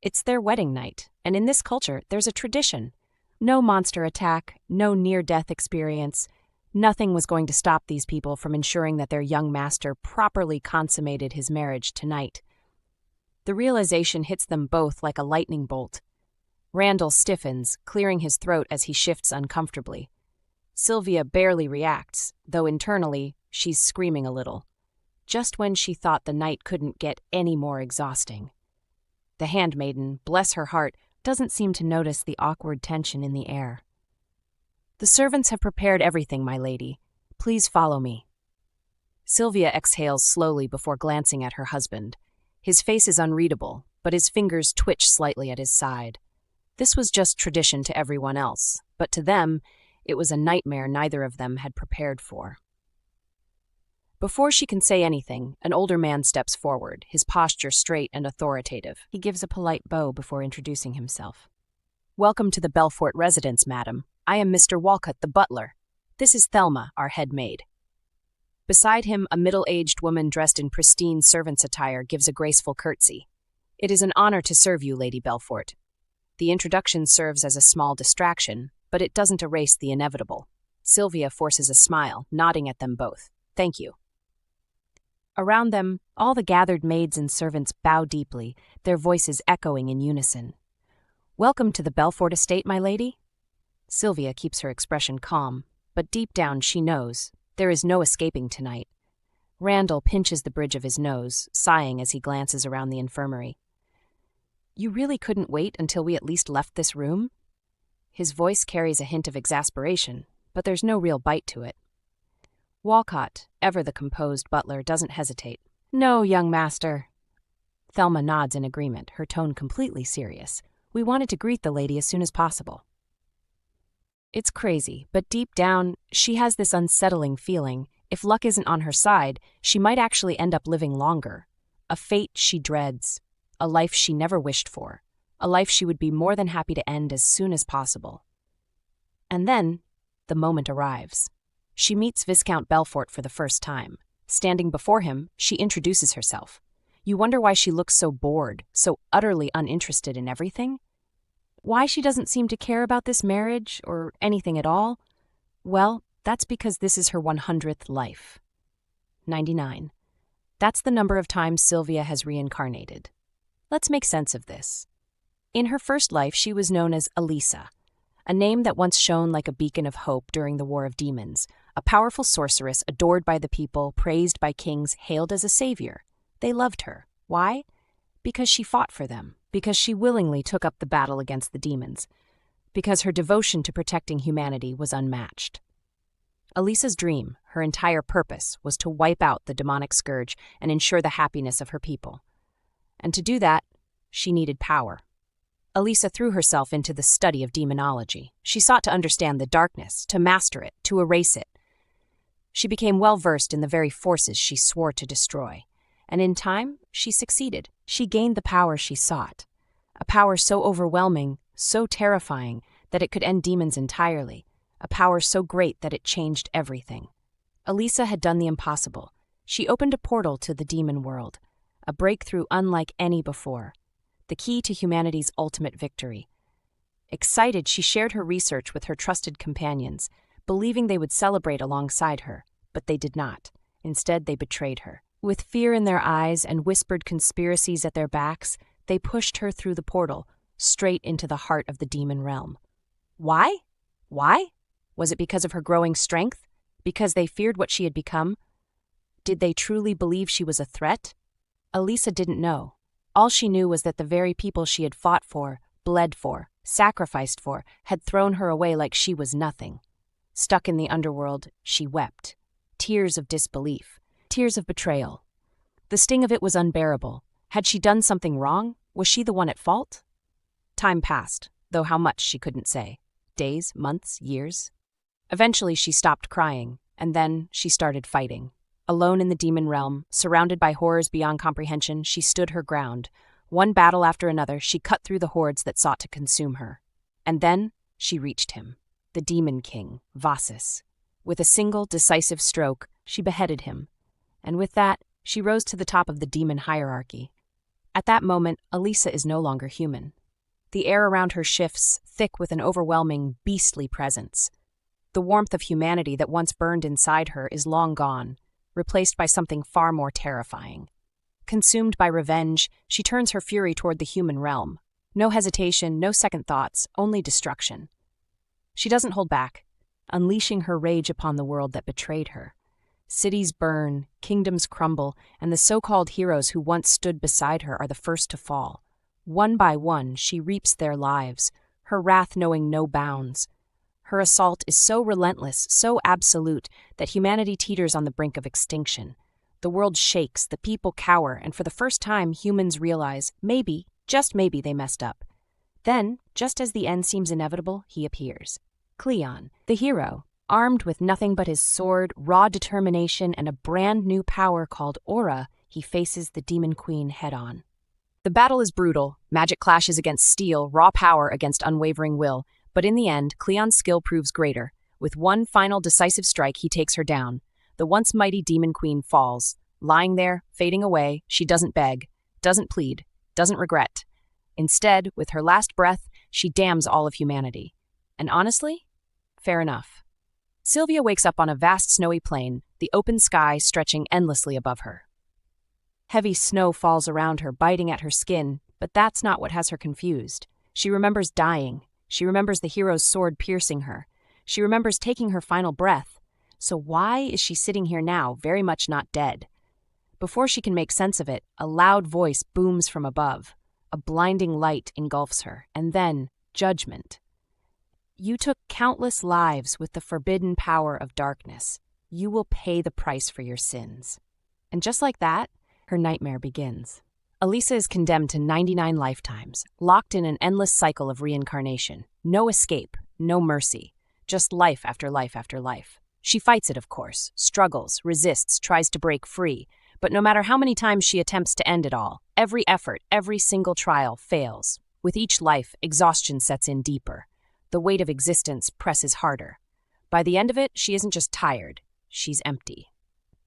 It's their wedding night, and in this culture, there's a tradition. No monster attack, no near-death experience. Nothing was going to stop these people from ensuring that their young master properly consummated his marriage tonight." The realization hits them both like a lightning bolt. Randall stiffens, clearing his throat as he shifts uncomfortably. Sylvia barely reacts, though internally, she's screaming a little. Just when she thought the night couldn't get any more exhausting. The handmaiden, bless her heart, doesn't seem to notice the awkward tension in the air. "The servants have prepared everything, my lady. Please follow me." Sylvia exhales slowly before glancing at her husband. His face is unreadable, but his fingers twitch slightly at his side. This was just tradition to everyone else, but to them, it was a nightmare neither of them had prepared for. Before she can say anything, an older man steps forward, his posture straight and authoritative. He gives a polite bow before introducing himself. "Welcome to the Belfort residence, madam. I am Mr. Walcott, the butler. This is Thelma, our head maid." Beside him, a middle-aged woman dressed in pristine servant's attire gives a graceful curtsy. "It is an honor to serve you, Lady Belfort." The introduction serves as a small distraction, but it doesn't erase the inevitable. Sylvia forces a smile, nodding at them both. "Thank you." Around them, all the gathered maids and servants bow deeply, their voices echoing in unison. "Welcome to the Belfort estate, my lady." Sylvia keeps her expression calm, but deep down she knows there is no escaping tonight. Randall pinches the bridge of his nose, sighing as he glances around the infirmary. You really couldn't wait until we at least left this room? His voice carries a hint of exasperation, but there's no real bite to it. Walcott, ever the composed butler, doesn't hesitate. No, young master. Thelma nods in agreement, her tone completely serious. We wanted to greet the lady as soon as possible. It's crazy, but deep down, she has this unsettling feeling. If luck isn't on her side, she might actually end up living longer. A fate she dreads, a life she never wished for, a life she would be more than happy to end as soon as possible. And then, the moment arrives. She meets Viscount Belfort for the first time. Standing before him, she introduces herself. You wonder why she looks so bored, so utterly uninterested in everything? Why she doesn't seem to care about this marriage or anything at all? Well, that's because this is her 100th life. 99. That's the number of times Sylvia has reincarnated. Let's make sense of this. In her first life, she was known as Elisa, a name that once shone like a beacon of hope during the War of Demons, a powerful sorceress adored by the people, praised by kings, hailed as a savior. They loved her. Why? Because she fought for them, because she willingly took up the battle against the demons, because her devotion to protecting humanity was unmatched. Elisa's dream, her entire purpose, was to wipe out the demonic scourge and ensure the happiness of her people. And to do that, she needed power. Elisa threw herself into the study of demonology. She sought to understand the darkness, to master it, to erase it. She became well-versed in the very forces she swore to destroy. And in time, she succeeded. She gained the power she sought. A power so overwhelming, so terrifying, that it could end demons entirely. A power so great that it changed everything. Elisa had done the impossible. She opened a portal to the demon world, a breakthrough unlike any before, the key to humanity's ultimate victory. Excited, she shared her research with her trusted companions, believing they would celebrate alongside her, but they did not. Instead, they betrayed her. With fear in their eyes and whispered conspiracies at their backs, they pushed her through the portal, straight into the heart of the demon realm. Why? Why? Was it because of her growing strength? Because they feared what she had become? Did they truly believe she was a threat? Elisa didn't know. All she knew was that the very people she had fought for, bled for, sacrificed for, had thrown her away like she was nothing. Stuck in the underworld, she wept. Tears of disbelief. Tears of betrayal. The sting of it was unbearable. Had she done something wrong? Was she the one at fault? Time passed, though how much she couldn't say. Days, months, years. Eventually she stopped crying, and then she started fighting. Alone in the demon realm, surrounded by horrors beyond comprehension, she stood her ground. One battle after another, she cut through the hordes that sought to consume her. And then she reached him, the demon king, Vasis. With a single, decisive stroke, she beheaded him. And with that, she rose to the top of the demon hierarchy. At that moment, Elisa is no longer human. The air around her shifts, thick with an overwhelming, beastly presence. The warmth of humanity that once burned inside her is long gone, replaced by something far more terrifying. Consumed by revenge, she turns her fury toward the human realm. No hesitation, no second thoughts, only destruction. She doesn't hold back, unleashing her rage upon the world that betrayed her. Cities burn, kingdoms crumble, and the so-called heroes who once stood beside her are the first to fall. One by one, she reaps their lives, her wrath knowing no bounds. Her assault is so relentless, so absolute, that humanity teeters on the brink of extinction. The world shakes, the people cower, and for the first time, humans realize, maybe, just maybe, they messed up. Then, just as the end seems inevitable, he appears. Cleon, the hero, armed with nothing but his sword, raw determination, and a brand new power called Aura, he faces the Demon Queen head-on. The battle is brutal. Magic clashes against steel, raw power against unwavering will. But in the end, Cleon's skill proves greater. With one final decisive strike, he takes her down. The once mighty Demon Queen falls. Lying there, fading away, she doesn't beg, doesn't plead, doesn't regret. Instead, with her last breath, she damns all of humanity. And honestly, fair enough. Sylvia wakes up on a vast snowy plain, the open sky stretching endlessly above her. Heavy snow falls around her, biting at her skin, but that's not what has her confused. She remembers dying. She remembers the hero's sword piercing her. She remembers taking her final breath. So why is she sitting here now, very much not dead? Before she can make sense of it, a loud voice booms from above. A blinding light engulfs her, and then judgment. You took countless lives with the forbidden power of darkness. You will pay the price for your sins. And just like that, her nightmare begins. Elisa is condemned to 99 lifetimes, locked in an endless cycle of reincarnation. No escape, no mercy, just life after life after life. She fights it, of course, struggles, resists, tries to break free. But no matter how many times she attempts to end it all, every effort, every single trial fails. With each life, exhaustion sets in deeper. The weight of existence presses harder. By the end of it, she isn't just tired, she's empty.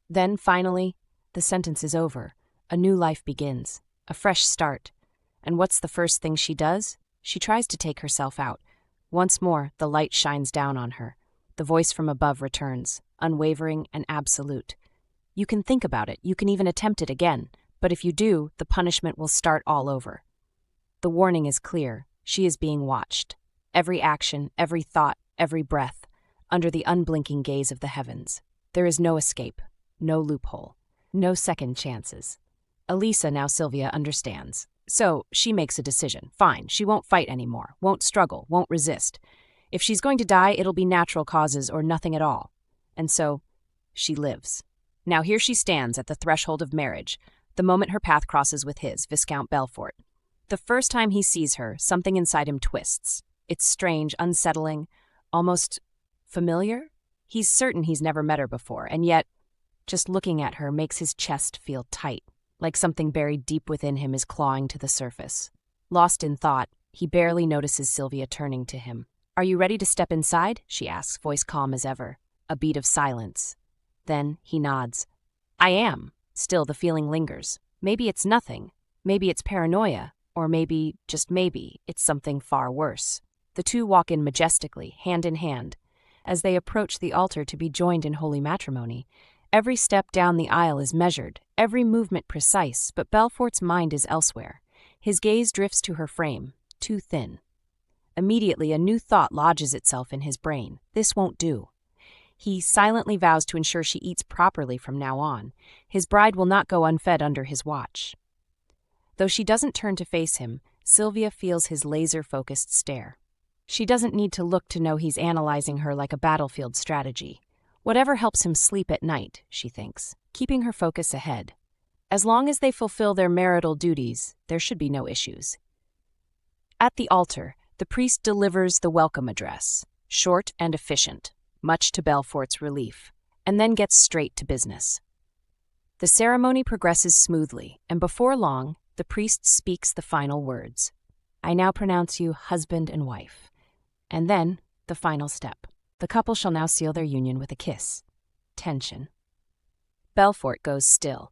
Then, finally, the sentence is over. A new life begins, a fresh start. And what's the first thing she does? She tries to take herself out. Once more, the light shines down on her. The voice from above returns, unwavering and absolute. You can think about it, you can even attempt it again, but if you do, the punishment will start all over. The warning is clear. She is being watched. Every action, every thought, every breath, under the unblinking gaze of the heavens. There is no escape, no loophole, no second chances. Elisa, now Sylvia, understands. So she makes a decision. Fine, she won't fight anymore, won't struggle, won't resist. If she's going to die, it'll be natural causes or nothing at all. And so, she lives. Now here she stands at the threshold of marriage, the moment her path crosses with his, Viscount Belfort. The first time he sees her, something inside him twists. It's strange, unsettling, almost familiar. He's certain he's never met her before, and yet, just looking at her makes his chest feel tight, like something buried deep within him is clawing to the surface. Lost in thought, he barely notices Sylvia turning to him. "Are you ready to step inside?" she asks, voice calm as ever. A beat of silence. Then he nods. "I am." Still, the feeling lingers. Maybe it's nothing. Maybe it's paranoia. Or maybe, just maybe, it's something far worse. The two walk in majestically, hand in hand. As they approach the altar to be joined in holy matrimony, every step down the aisle is measured, every movement precise, but Belfort's mind is elsewhere. His gaze drifts to her frame, too thin. Immediately, a new thought lodges itself in his brain. This won't do. He silently vows to ensure she eats properly from now on. His bride will not go unfed under his watch. Though she doesn't turn to face him, Sylvia feels his laser-focused stare. She doesn't need to look to know he's analyzing her like a battlefield strategy. Whatever helps him sleep at night, she thinks, keeping her focus ahead. As long as they fulfill their marital duties, there should be no issues. At the altar, the priest delivers the welcome address, short and efficient, much to Belfort's relief, and then gets straight to business. The ceremony progresses smoothly, and before long, the priest speaks the final words. "I now pronounce you husband and wife." And then, the final step. The couple shall now seal their union with a kiss. Tension. Belfort goes still.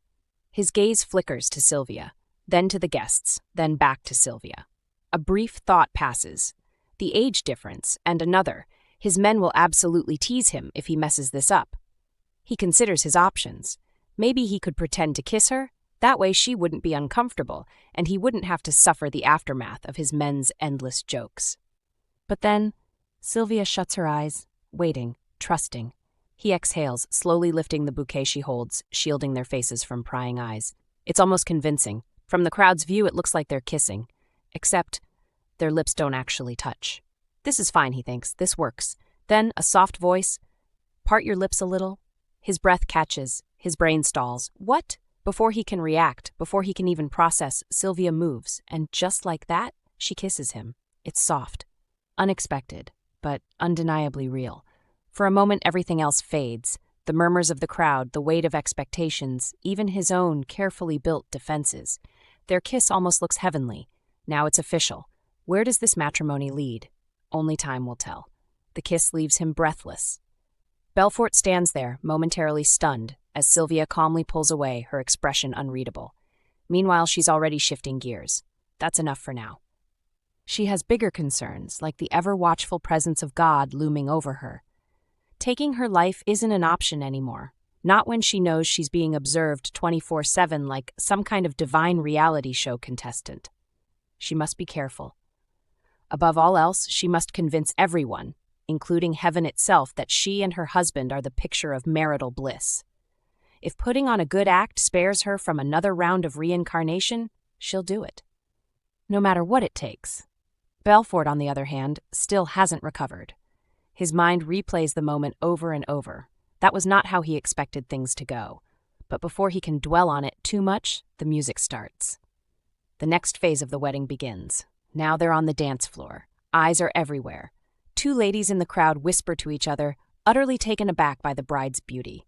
His gaze flickers to Sylvia, then to the guests, then back to Sylvia. A brief thought passes. The age difference, and another. His men will absolutely tease him if he messes this up. He considers his options. Maybe he could pretend to kiss her. That way she wouldn't be uncomfortable, and he wouldn't have to suffer the aftermath of his men's endless jokes. But then, Sylvia shuts her eyes, waiting, trusting. He exhales, slowly lifting the bouquet she holds, shielding their faces from prying eyes. It's almost convincing. From the crowd's view, it looks like they're kissing. Except, their lips don't actually touch. This is fine, he thinks. This works. Then, a soft voice. "Part your lips a little." His breath catches. His brain stalls. What? Before he can react, before he can even process, Sylvia moves, and just like that, she kisses him. It's soft. Unexpected, but undeniably real. For a moment, everything else fades. The murmurs of the crowd, the weight of expectations, even his own carefully built defenses. Their kiss almost looks heavenly. Now it's official. Where does this matrimony lead? Only time will tell. The kiss leaves him breathless. Belfort stands there, momentarily stunned, as Sylvia calmly pulls away, her expression unreadable. Meanwhile, she's already shifting gears. That's enough for now. She has bigger concerns, like the ever-watchful presence of God looming over her. Taking her life isn't an option anymore, not when she knows she's being observed 24/7 like some kind of divine reality show contestant. She must be careful. Above all else, she must convince everyone, including heaven itself, that she and her husband are the picture of marital bliss. If putting on a good act spares her from another round of reincarnation, she'll do it. no matter what it takes. Belfort, on the other hand, still hasn't recovered. His mind replays the moment over and over. That was not how he expected things to go. But before he can dwell on it too much, the music starts. The next phase of the wedding begins. Now they're on the dance floor. Eyes are everywhere. Two ladies in the crowd whisper to each other, utterly taken aback by the bride's beauty.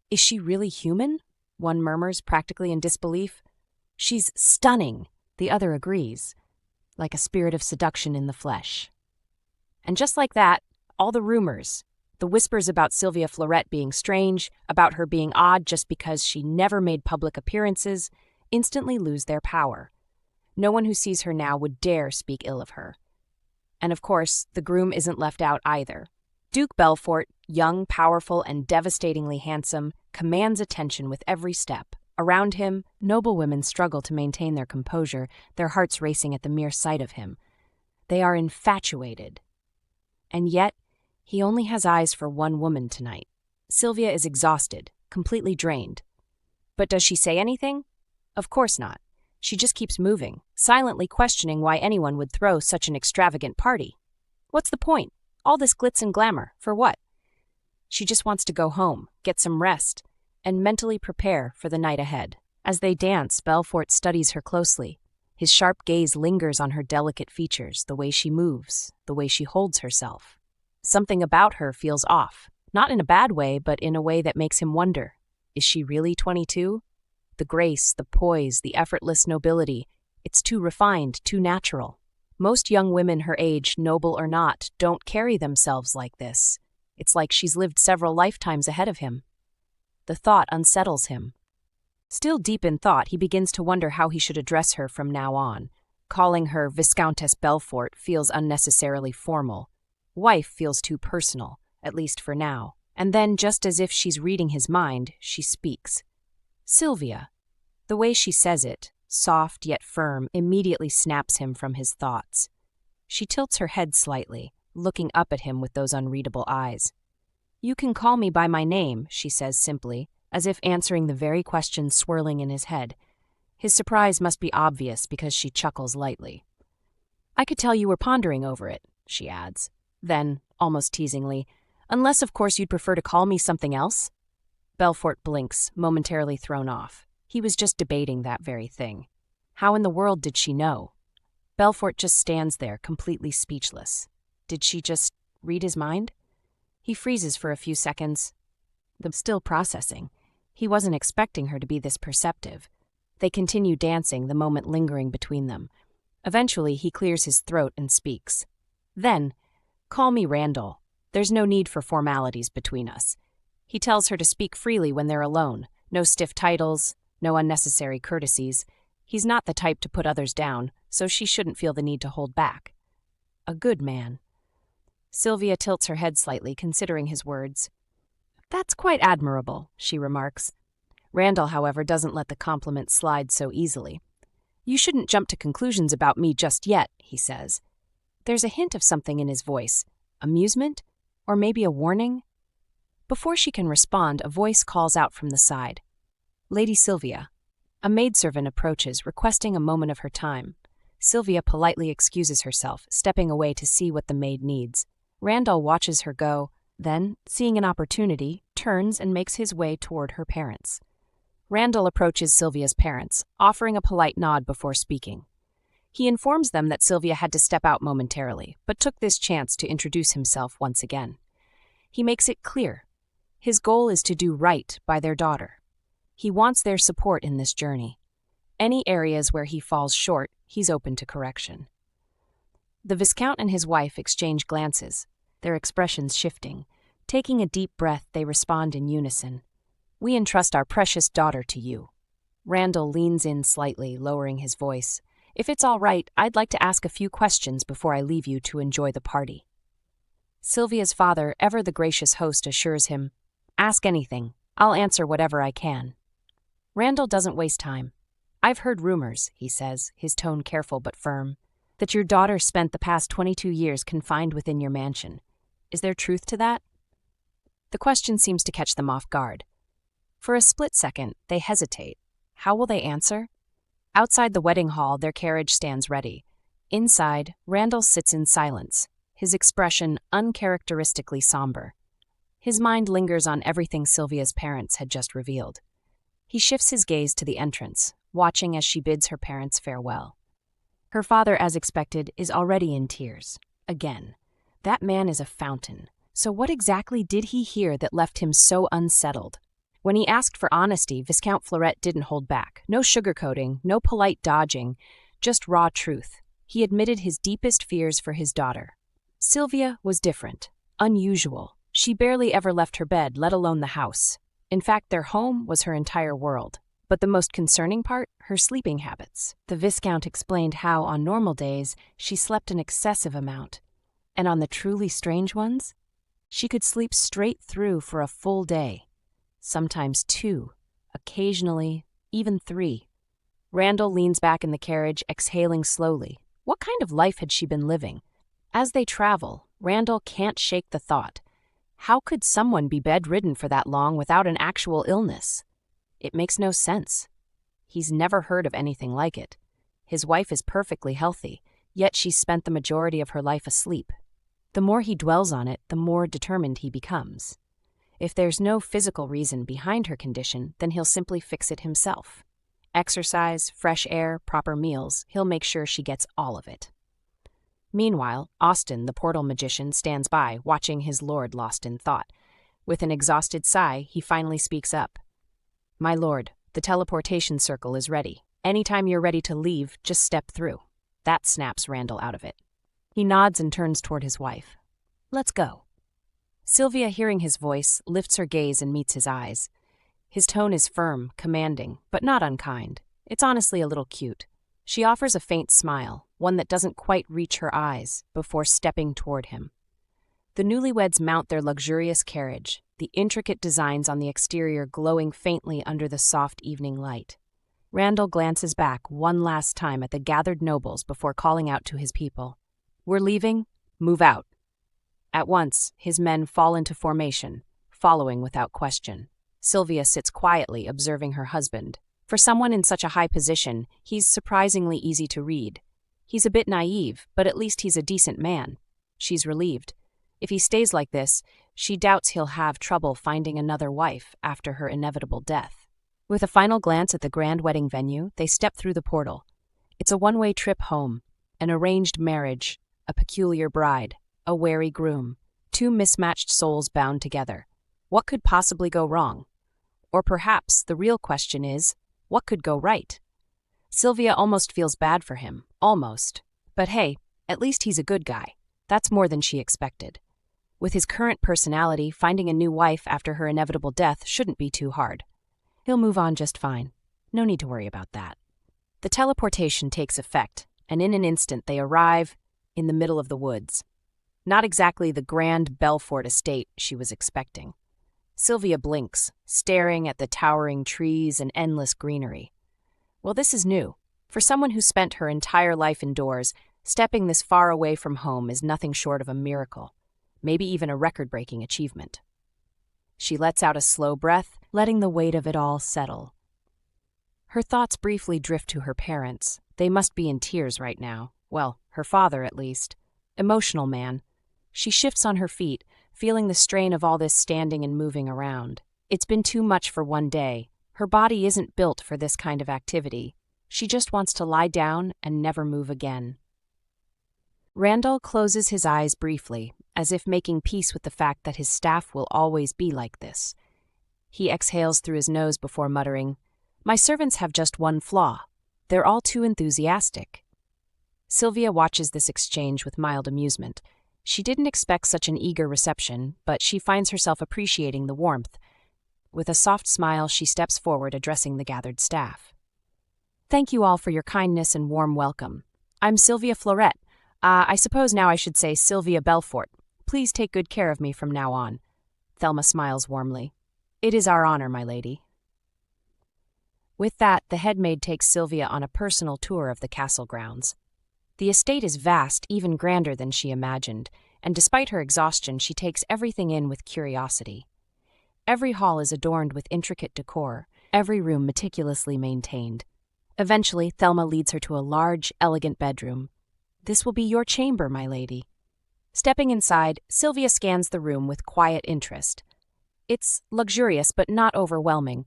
"Is she really human?" one murmurs, practically in disbelief. "She's stunning," the other agrees, like a spirit of seduction in the flesh. And just like that, all the rumors, the whispers about Sylvia Florette being strange, about her being odd just because she never made public appearances, instantly lose their power. No one who sees her now would dare speak ill of her. And of course, the groom isn't left out either. Duke Belfort, young, powerful, and devastatingly handsome, commands attention with every step. Around him, noble women struggle to maintain their composure, their hearts racing at the mere sight of him. They are infatuated. And yet, he only has eyes for one woman tonight. Sylvia is exhausted, completely drained. But does she say anything? Of course not. She just keeps moving, silently questioning why anyone would throw such an extravagant party. What's the point? All this glitz and glamour, for what? She just wants to go home, get some rest, and mentally prepare for the night ahead. As they dance, Belfort studies her closely. His sharp gaze lingers on her delicate features, the way she moves, the way she holds herself. Something about her feels off, not in a bad way, but in a way that makes him wonder, is she really 22? The grace, the poise, the effortless nobility, it's too refined, too natural. Most young women her age, noble or not, don't carry themselves like this. It's like she's lived several lifetimes ahead of him. The thought unsettles him. Still deep in thought, he begins to wonder how he should address her from now on. Calling her Viscountess Belfort feels unnecessarily formal. Wife feels too personal, at least for now. And then, just as if she's reading his mind, she speaks. "Sylvia." The way she says it, soft yet firm, immediately snaps him from his thoughts. She tilts her head slightly, looking up at him with those unreadable eyes. "You can call me by my name," she says simply, as if answering the very question swirling in his head. His surprise must be obvious because she chuckles lightly. "I could tell you were pondering over it," she adds. Then, almost teasingly, "unless of course you'd prefer to call me something else?" Belfort blinks, momentarily thrown off. He was just debating that very thing. How in the world did she know? Belfort just stands there, completely speechless. Did she just read his mind? He freezes for a few seconds, still processing. He wasn't expecting her to be this perceptive. They continue dancing, the moment lingering between them. Eventually, he clears his throat and speaks. Then, "Call me Randall. There's no need for formalities between us." He tells her to speak freely when they're alone. No stiff titles, no unnecessary courtesies. He's not the type to put others down, so she shouldn't feel the need to hold back. A good man. Sylvia tilts her head slightly, considering his words. "That's quite admirable," she remarks. Randall, however, doesn't let the compliment slide so easily. "You shouldn't jump to conclusions about me just yet," he says. There's a hint of something in his voice. Amusement? Or maybe a warning? Before she can respond, a voice calls out from the side. "Lady Sylvia." A maidservant approaches, requesting a moment of her time. Sylvia politely excuses herself, stepping away to see what the maid needs. Randall watches her go, then, seeing an opportunity, turns and makes his way toward her parents. Randall approaches Sylvia's parents, offering a polite nod before speaking. He informs them that Sylvia had to step out momentarily, but took this chance to introduce himself once again. He makes it clear. His goal is to do right by their daughter. He wants their support in this journey. Any areas where he falls short, he's open to correction. The Viscount and his wife exchange glances, their expressions shifting. Taking a deep breath, they respond in unison. "We entrust our precious daughter to you." Randall leans in slightly, lowering his voice. "If it's all right, I'd like to ask a few questions before I leave you to enjoy the party." Sylvia's father, ever the gracious host, assures him, "Ask anything. I'll answer whatever I can." Randall doesn't waste time. "I've heard rumors," he says, his tone careful but firm, "that your daughter spent the past 22 years confined within your mansion. Is there truth to that?" The question seems to catch them off guard. For a split second, they hesitate. How will they answer? Outside the wedding hall, their carriage stands ready. Inside, Randall sits in silence, his expression uncharacteristically somber. His mind lingers on everything Sylvia's parents had just revealed. He shifts his gaze to the entrance, watching as she bids her parents farewell. Her father, as expected, is already in tears. Again. That man is a fountain. So what exactly did he hear that left him so unsettled? When he asked for honesty, Viscount Fleuret didn't hold back. No sugarcoating, no polite dodging, just raw truth. He admitted his deepest fears for his daughter. Sylvia was different, unusual. She barely ever left her bed, let alone the house. In fact, their home was her entire world. But the most concerning part, her sleeping habits. The Viscount explained how, on normal days, she slept an excessive amount. And on the truly strange ones, she could sleep straight through for a full day. Sometimes 2, occasionally even 3. Randall leans back in the carriage, exhaling slowly. What kind of life had she been living? As they travel, Randall can't shake the thought. How could someone be bedridden for that long without an actual illness? It makes no sense. He's never heard of anything like it. His wife is perfectly healthy, yet she's spent the majority of her life asleep. The more he dwells on it, the more determined he becomes. If there's no physical reason behind her condition, then he'll simply fix it himself. Exercise, fresh air, proper meals, he'll make sure she gets all of it. Meanwhile, Austin, the portal magician, stands by, watching his lord lost in thought. With an exhausted sigh, he finally speaks up. "My lord, the teleportation circle is ready. Anytime you're ready to leave, just step through." That snaps Randall out of it. He nods and turns toward his wife. "Let's go." Sylvia, hearing his voice, lifts her gaze and meets his eyes. His tone is firm, commanding, but not unkind. It's honestly a little cute. She offers a faint smile, one that doesn't quite reach her eyes, before stepping toward him. The newlyweds mount their luxurious carriage, the intricate designs on the exterior glowing faintly under the soft evening light. Randall glances back one last time at the gathered nobles before calling out to his people. "We're leaving. Move out." At once, his men fall into formation, following without question. Sylvia sits quietly, observing her husband. For someone in such a high position, he's surprisingly easy to read. He's a bit naive, but at least he's a decent man. She's relieved. If he stays like this, she doubts he'll have trouble finding another wife after her inevitable death. With a final glance at the grand wedding venue, they step through the portal. It's a one-way trip home, an arranged marriage, a peculiar bride, a wary groom, 2 mismatched souls bound together. What could possibly go wrong? Or perhaps the real question is, what could go right? Sylvia almost feels bad for him, almost. But hey, at least he's a good guy. That's more than she expected. With his current personality, finding a new wife after her inevitable death shouldn't be too hard. He'll move on just fine. No need to worry about that. The teleportation takes effect, and in an instant they arrive in the middle of the woods. Not exactly the grand Belfort estate she was expecting. Sylvia blinks, staring at the towering trees and endless greenery. Well, this is new. For someone who spent her entire life indoors, stepping this far away from home is nothing short of a miracle, maybe even a record-breaking achievement. She lets out a slow breath, letting the weight of it all settle. Her thoughts briefly drift to her parents. They must be in tears right now. Well, her father at least. Emotional man. She shifts on her feet, feeling the strain of all this standing and moving around. It's been too much for one day. Her body isn't built for this kind of activity. She just wants to lie down and never move again. Randall closes his eyes briefly, as if making peace with the fact that his staff will always be like this. He exhales through his nose before muttering, "My servants have just one flaw. They're all too enthusiastic." Sylvia watches this exchange with mild amusement. She didn't expect such an eager reception, but she finds herself appreciating the warmth. With a soft smile, she steps forward, addressing the gathered staff. "Thank you all for your kindness and warm welcome. I'm Sylvia Fleuret. I suppose now I should say Sylvia Belfort. Please take good care of me from now on." Thelma smiles warmly. "It is our honor, my lady." With that, the headmaid takes Sylvia on a personal tour of the castle grounds. The estate is vast, even grander than she imagined, and despite her exhaustion, she takes everything in with curiosity. Every hall is adorned with intricate decor, every room meticulously maintained. Eventually, Thelma leads her to a large, elegant bedroom. "This will be your chamber, my lady." Stepping inside, Sylvia scans the room with quiet interest. It's luxurious but not overwhelming,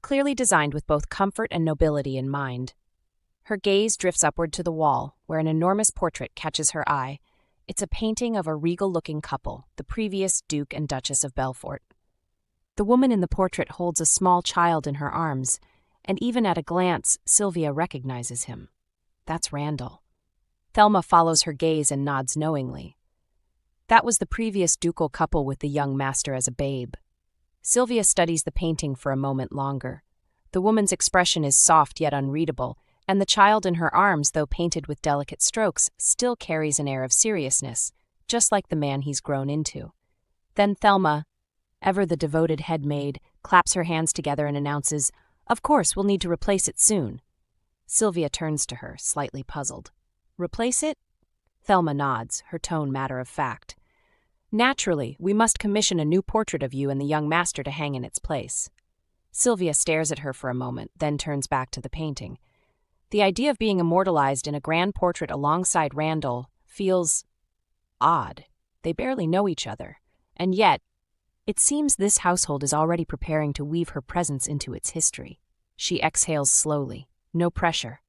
clearly designed with both comfort and nobility in mind. Her gaze drifts upward to the wall, where an enormous portrait catches her eye. It's a painting of a regal-looking couple, the previous Duke and Duchess of Belfort. The woman in the portrait holds a small child in her arms, and even at a glance, Sylvia recognizes him. That's Randall. Thelma follows her gaze and nods knowingly. That was the previous ducal couple with the young master as a babe. Sylvia studies the painting for a moment longer. The woman's expression is soft yet unreadable, and the child in her arms, though painted with delicate strokes, still carries an air of seriousness, just like the man he's grown into. Then Thelma, ever the devoted head maid, claps her hands together and announces, "Of course, we'll need to replace it soon." Sylvia turns to her, slightly puzzled. "Replace it?" Thelma nods, her tone matter of fact. "Naturally, we must commission a new portrait of you and the young master to hang in its place." Sylvia stares at her for a moment, then turns back to the painting. The idea of being immortalized in a grand portrait alongside Randall feels odd. They barely know each other. And yet, it seems this household is already preparing to weave her presence into its history. She exhales slowly. No pressure.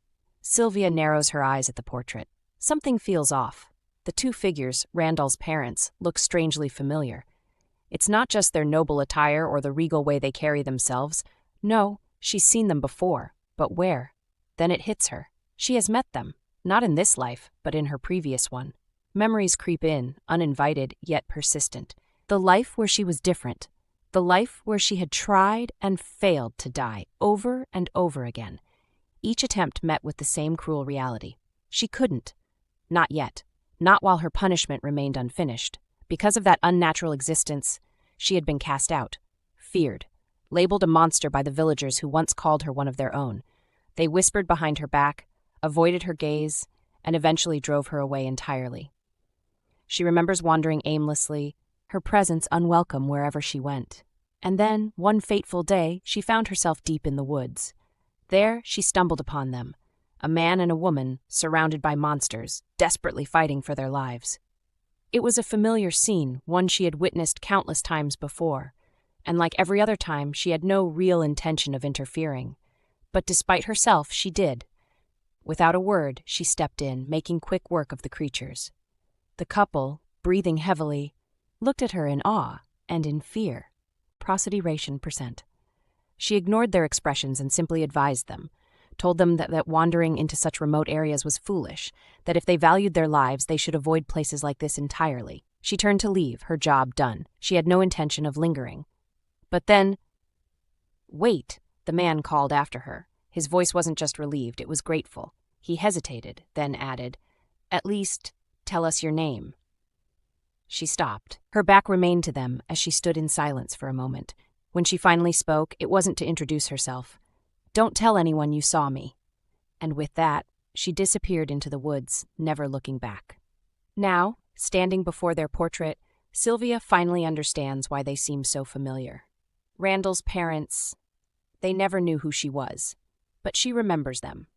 Sylvia narrows her eyes at the portrait. Something feels off. The two figures, Randall's parents, look strangely familiar. It's not just their noble attire or the regal way they carry themselves. No, she's seen them before. But where? Then it hits her. She has met them, not in this life, but in her previous one. Memories creep in, uninvited yet persistent. The life where she was different. The life where she had tried and failed to die over and over again. Each attempt met with the same cruel reality. She couldn't. Not yet. Not while her punishment remained unfinished. Because of that unnatural existence, she had been cast out, feared, labeled a monster by the villagers who once called her one of their own. They whispered behind her back, avoided her gaze, and eventually drove her away entirely. She remembers wandering aimlessly, her presence unwelcome wherever she went. And then, one fateful day, she found herself deep in the woods. There, she stumbled upon them, a man and a woman surrounded by monsters, desperately fighting for their lives. It was a familiar scene, one she had witnessed countless times before, and like every other time, she had no real intention of interfering. But despite herself, she did. Without a word, she stepped in, making quick work of the creatures. The couple, breathing heavily, looked at her in awe and in fear. Prosody ration %. She ignored their expressions and simply advised them, told them that wandering into such remote areas was foolish, that if they valued their lives, they should avoid places like this entirely. She turned to leave, her job done. She had no intention of lingering. But then, "Wait," the man called after her. His voice wasn't just relieved, it was grateful. He hesitated, then added, "At least, tell us your name." She stopped. Her back remained to them as she stood in silence for a moment. When she finally spoke, it wasn't to introduce herself. "Don't tell anyone you saw me." And with that, she disappeared into the woods, never looking back. Now, standing before their portrait, Sylvia finally understands why they seem so familiar. Randall's parents, they never knew who she was, but she remembers them.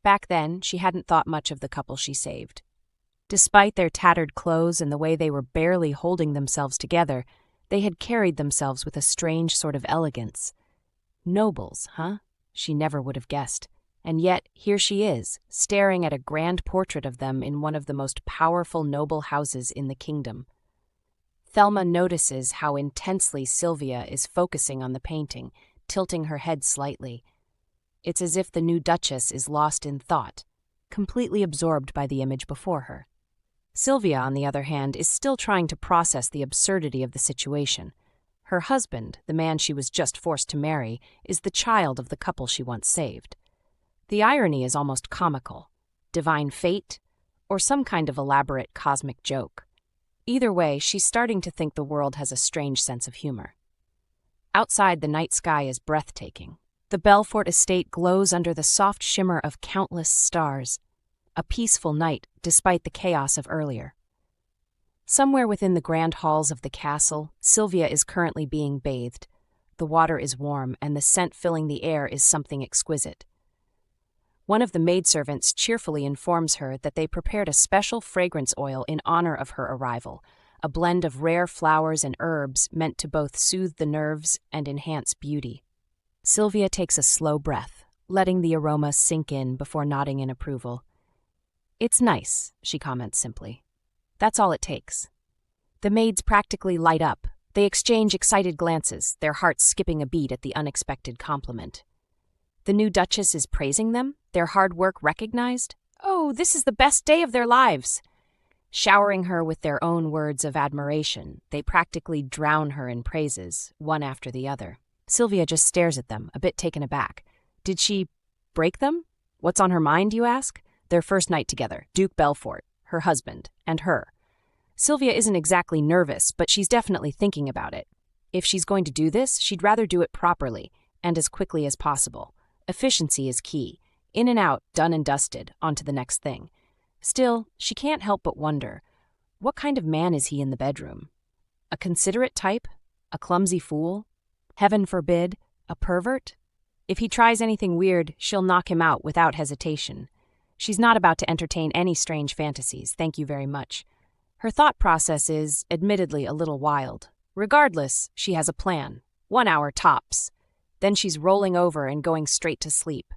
Back then, she hadn't thought much of the couple she saved. Despite their tattered clothes and the way they were barely holding themselves together, they had carried themselves with a strange sort of elegance. Nobles, huh? She never would have guessed. And yet, here she is, staring at a grand portrait of them in one of the most powerful noble houses in the kingdom. Thelma notices how intensely Sylvia is focusing on the painting, tilting her head slightly. It's as if the new Duchess is lost in thought, completely absorbed by the image before her. Sylvia, on the other hand, is still trying to process the absurdity of the situation. Her husband, the man she was just forced to marry, is the child of the couple she once saved. The irony is almost comical. Divine fate, or some kind of elaborate cosmic joke. Either way, she's starting to think the world has a strange sense of humor. Outside, the night sky is breathtaking. The Belfort estate glows under the soft shimmer of countless stars. A peaceful night, despite the chaos of earlier. Somewhere within the grand halls of the castle, Sylvia is currently being bathed. The water is warm, and the scent filling the air is something exquisite. One of the maidservants cheerfully informs her that they prepared a special fragrance oil in honor of her arrival, a blend of rare flowers and herbs meant to both soothe the nerves and enhance beauty. Sylvia takes a slow breath, letting the aroma sink in before nodding in approval. "It's nice," she comments simply. "That's all it takes." The maids practically light up. They exchange excited glances, their hearts skipping a beat at the unexpected compliment. The new Duchess is praising them, their hard work recognized. Oh, this is the best day of their lives! Showering her with their own words of admiration, they practically drown her in praises, one after the other. Sylvia just stares at them, a bit taken aback. Did she break them? What's on her mind, you ask? Their first night together, Duke Belfort, her husband, and her. Sylvia isn't exactly nervous, but she's definitely thinking about it. If she's going to do this, she'd rather do it properly, and as quickly as possible. Efficiency is key. In and out, done and dusted, on to the next thing. Still, she can't help but wonder, what kind of man is he in the bedroom? A considerate type? A clumsy fool? Heaven forbid, a pervert? If he tries anything weird, she'll knock him out without hesitation. She's not about to entertain any strange fantasies, thank you very much. Her thought process is, admittedly, a little wild. Regardless, she has a plan. 1 hour tops. Then she's rolling over and going straight to sleep.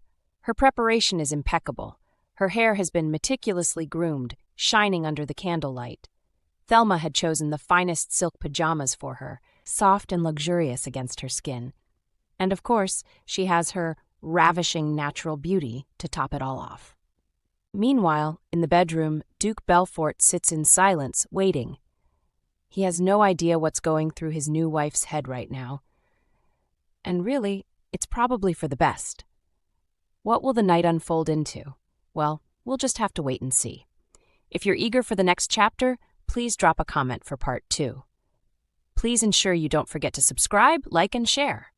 Her preparation is impeccable. Her hair has been meticulously groomed, shining under the candlelight. Thelma had chosen the finest silk pajamas for her, soft and luxurious against her skin. And of course, she has her ravishing natural beauty to top it all off. Meanwhile, in the bedroom, Duke Belfort sits in silence, waiting. He has no idea what's going through his new wife's head right now. And really, it's probably for the best. What will the night unfold into? Well, we'll just have to wait and see. If you're eager for the next chapter, please drop a comment for part 2. Please ensure you don't forget to subscribe, like, and share.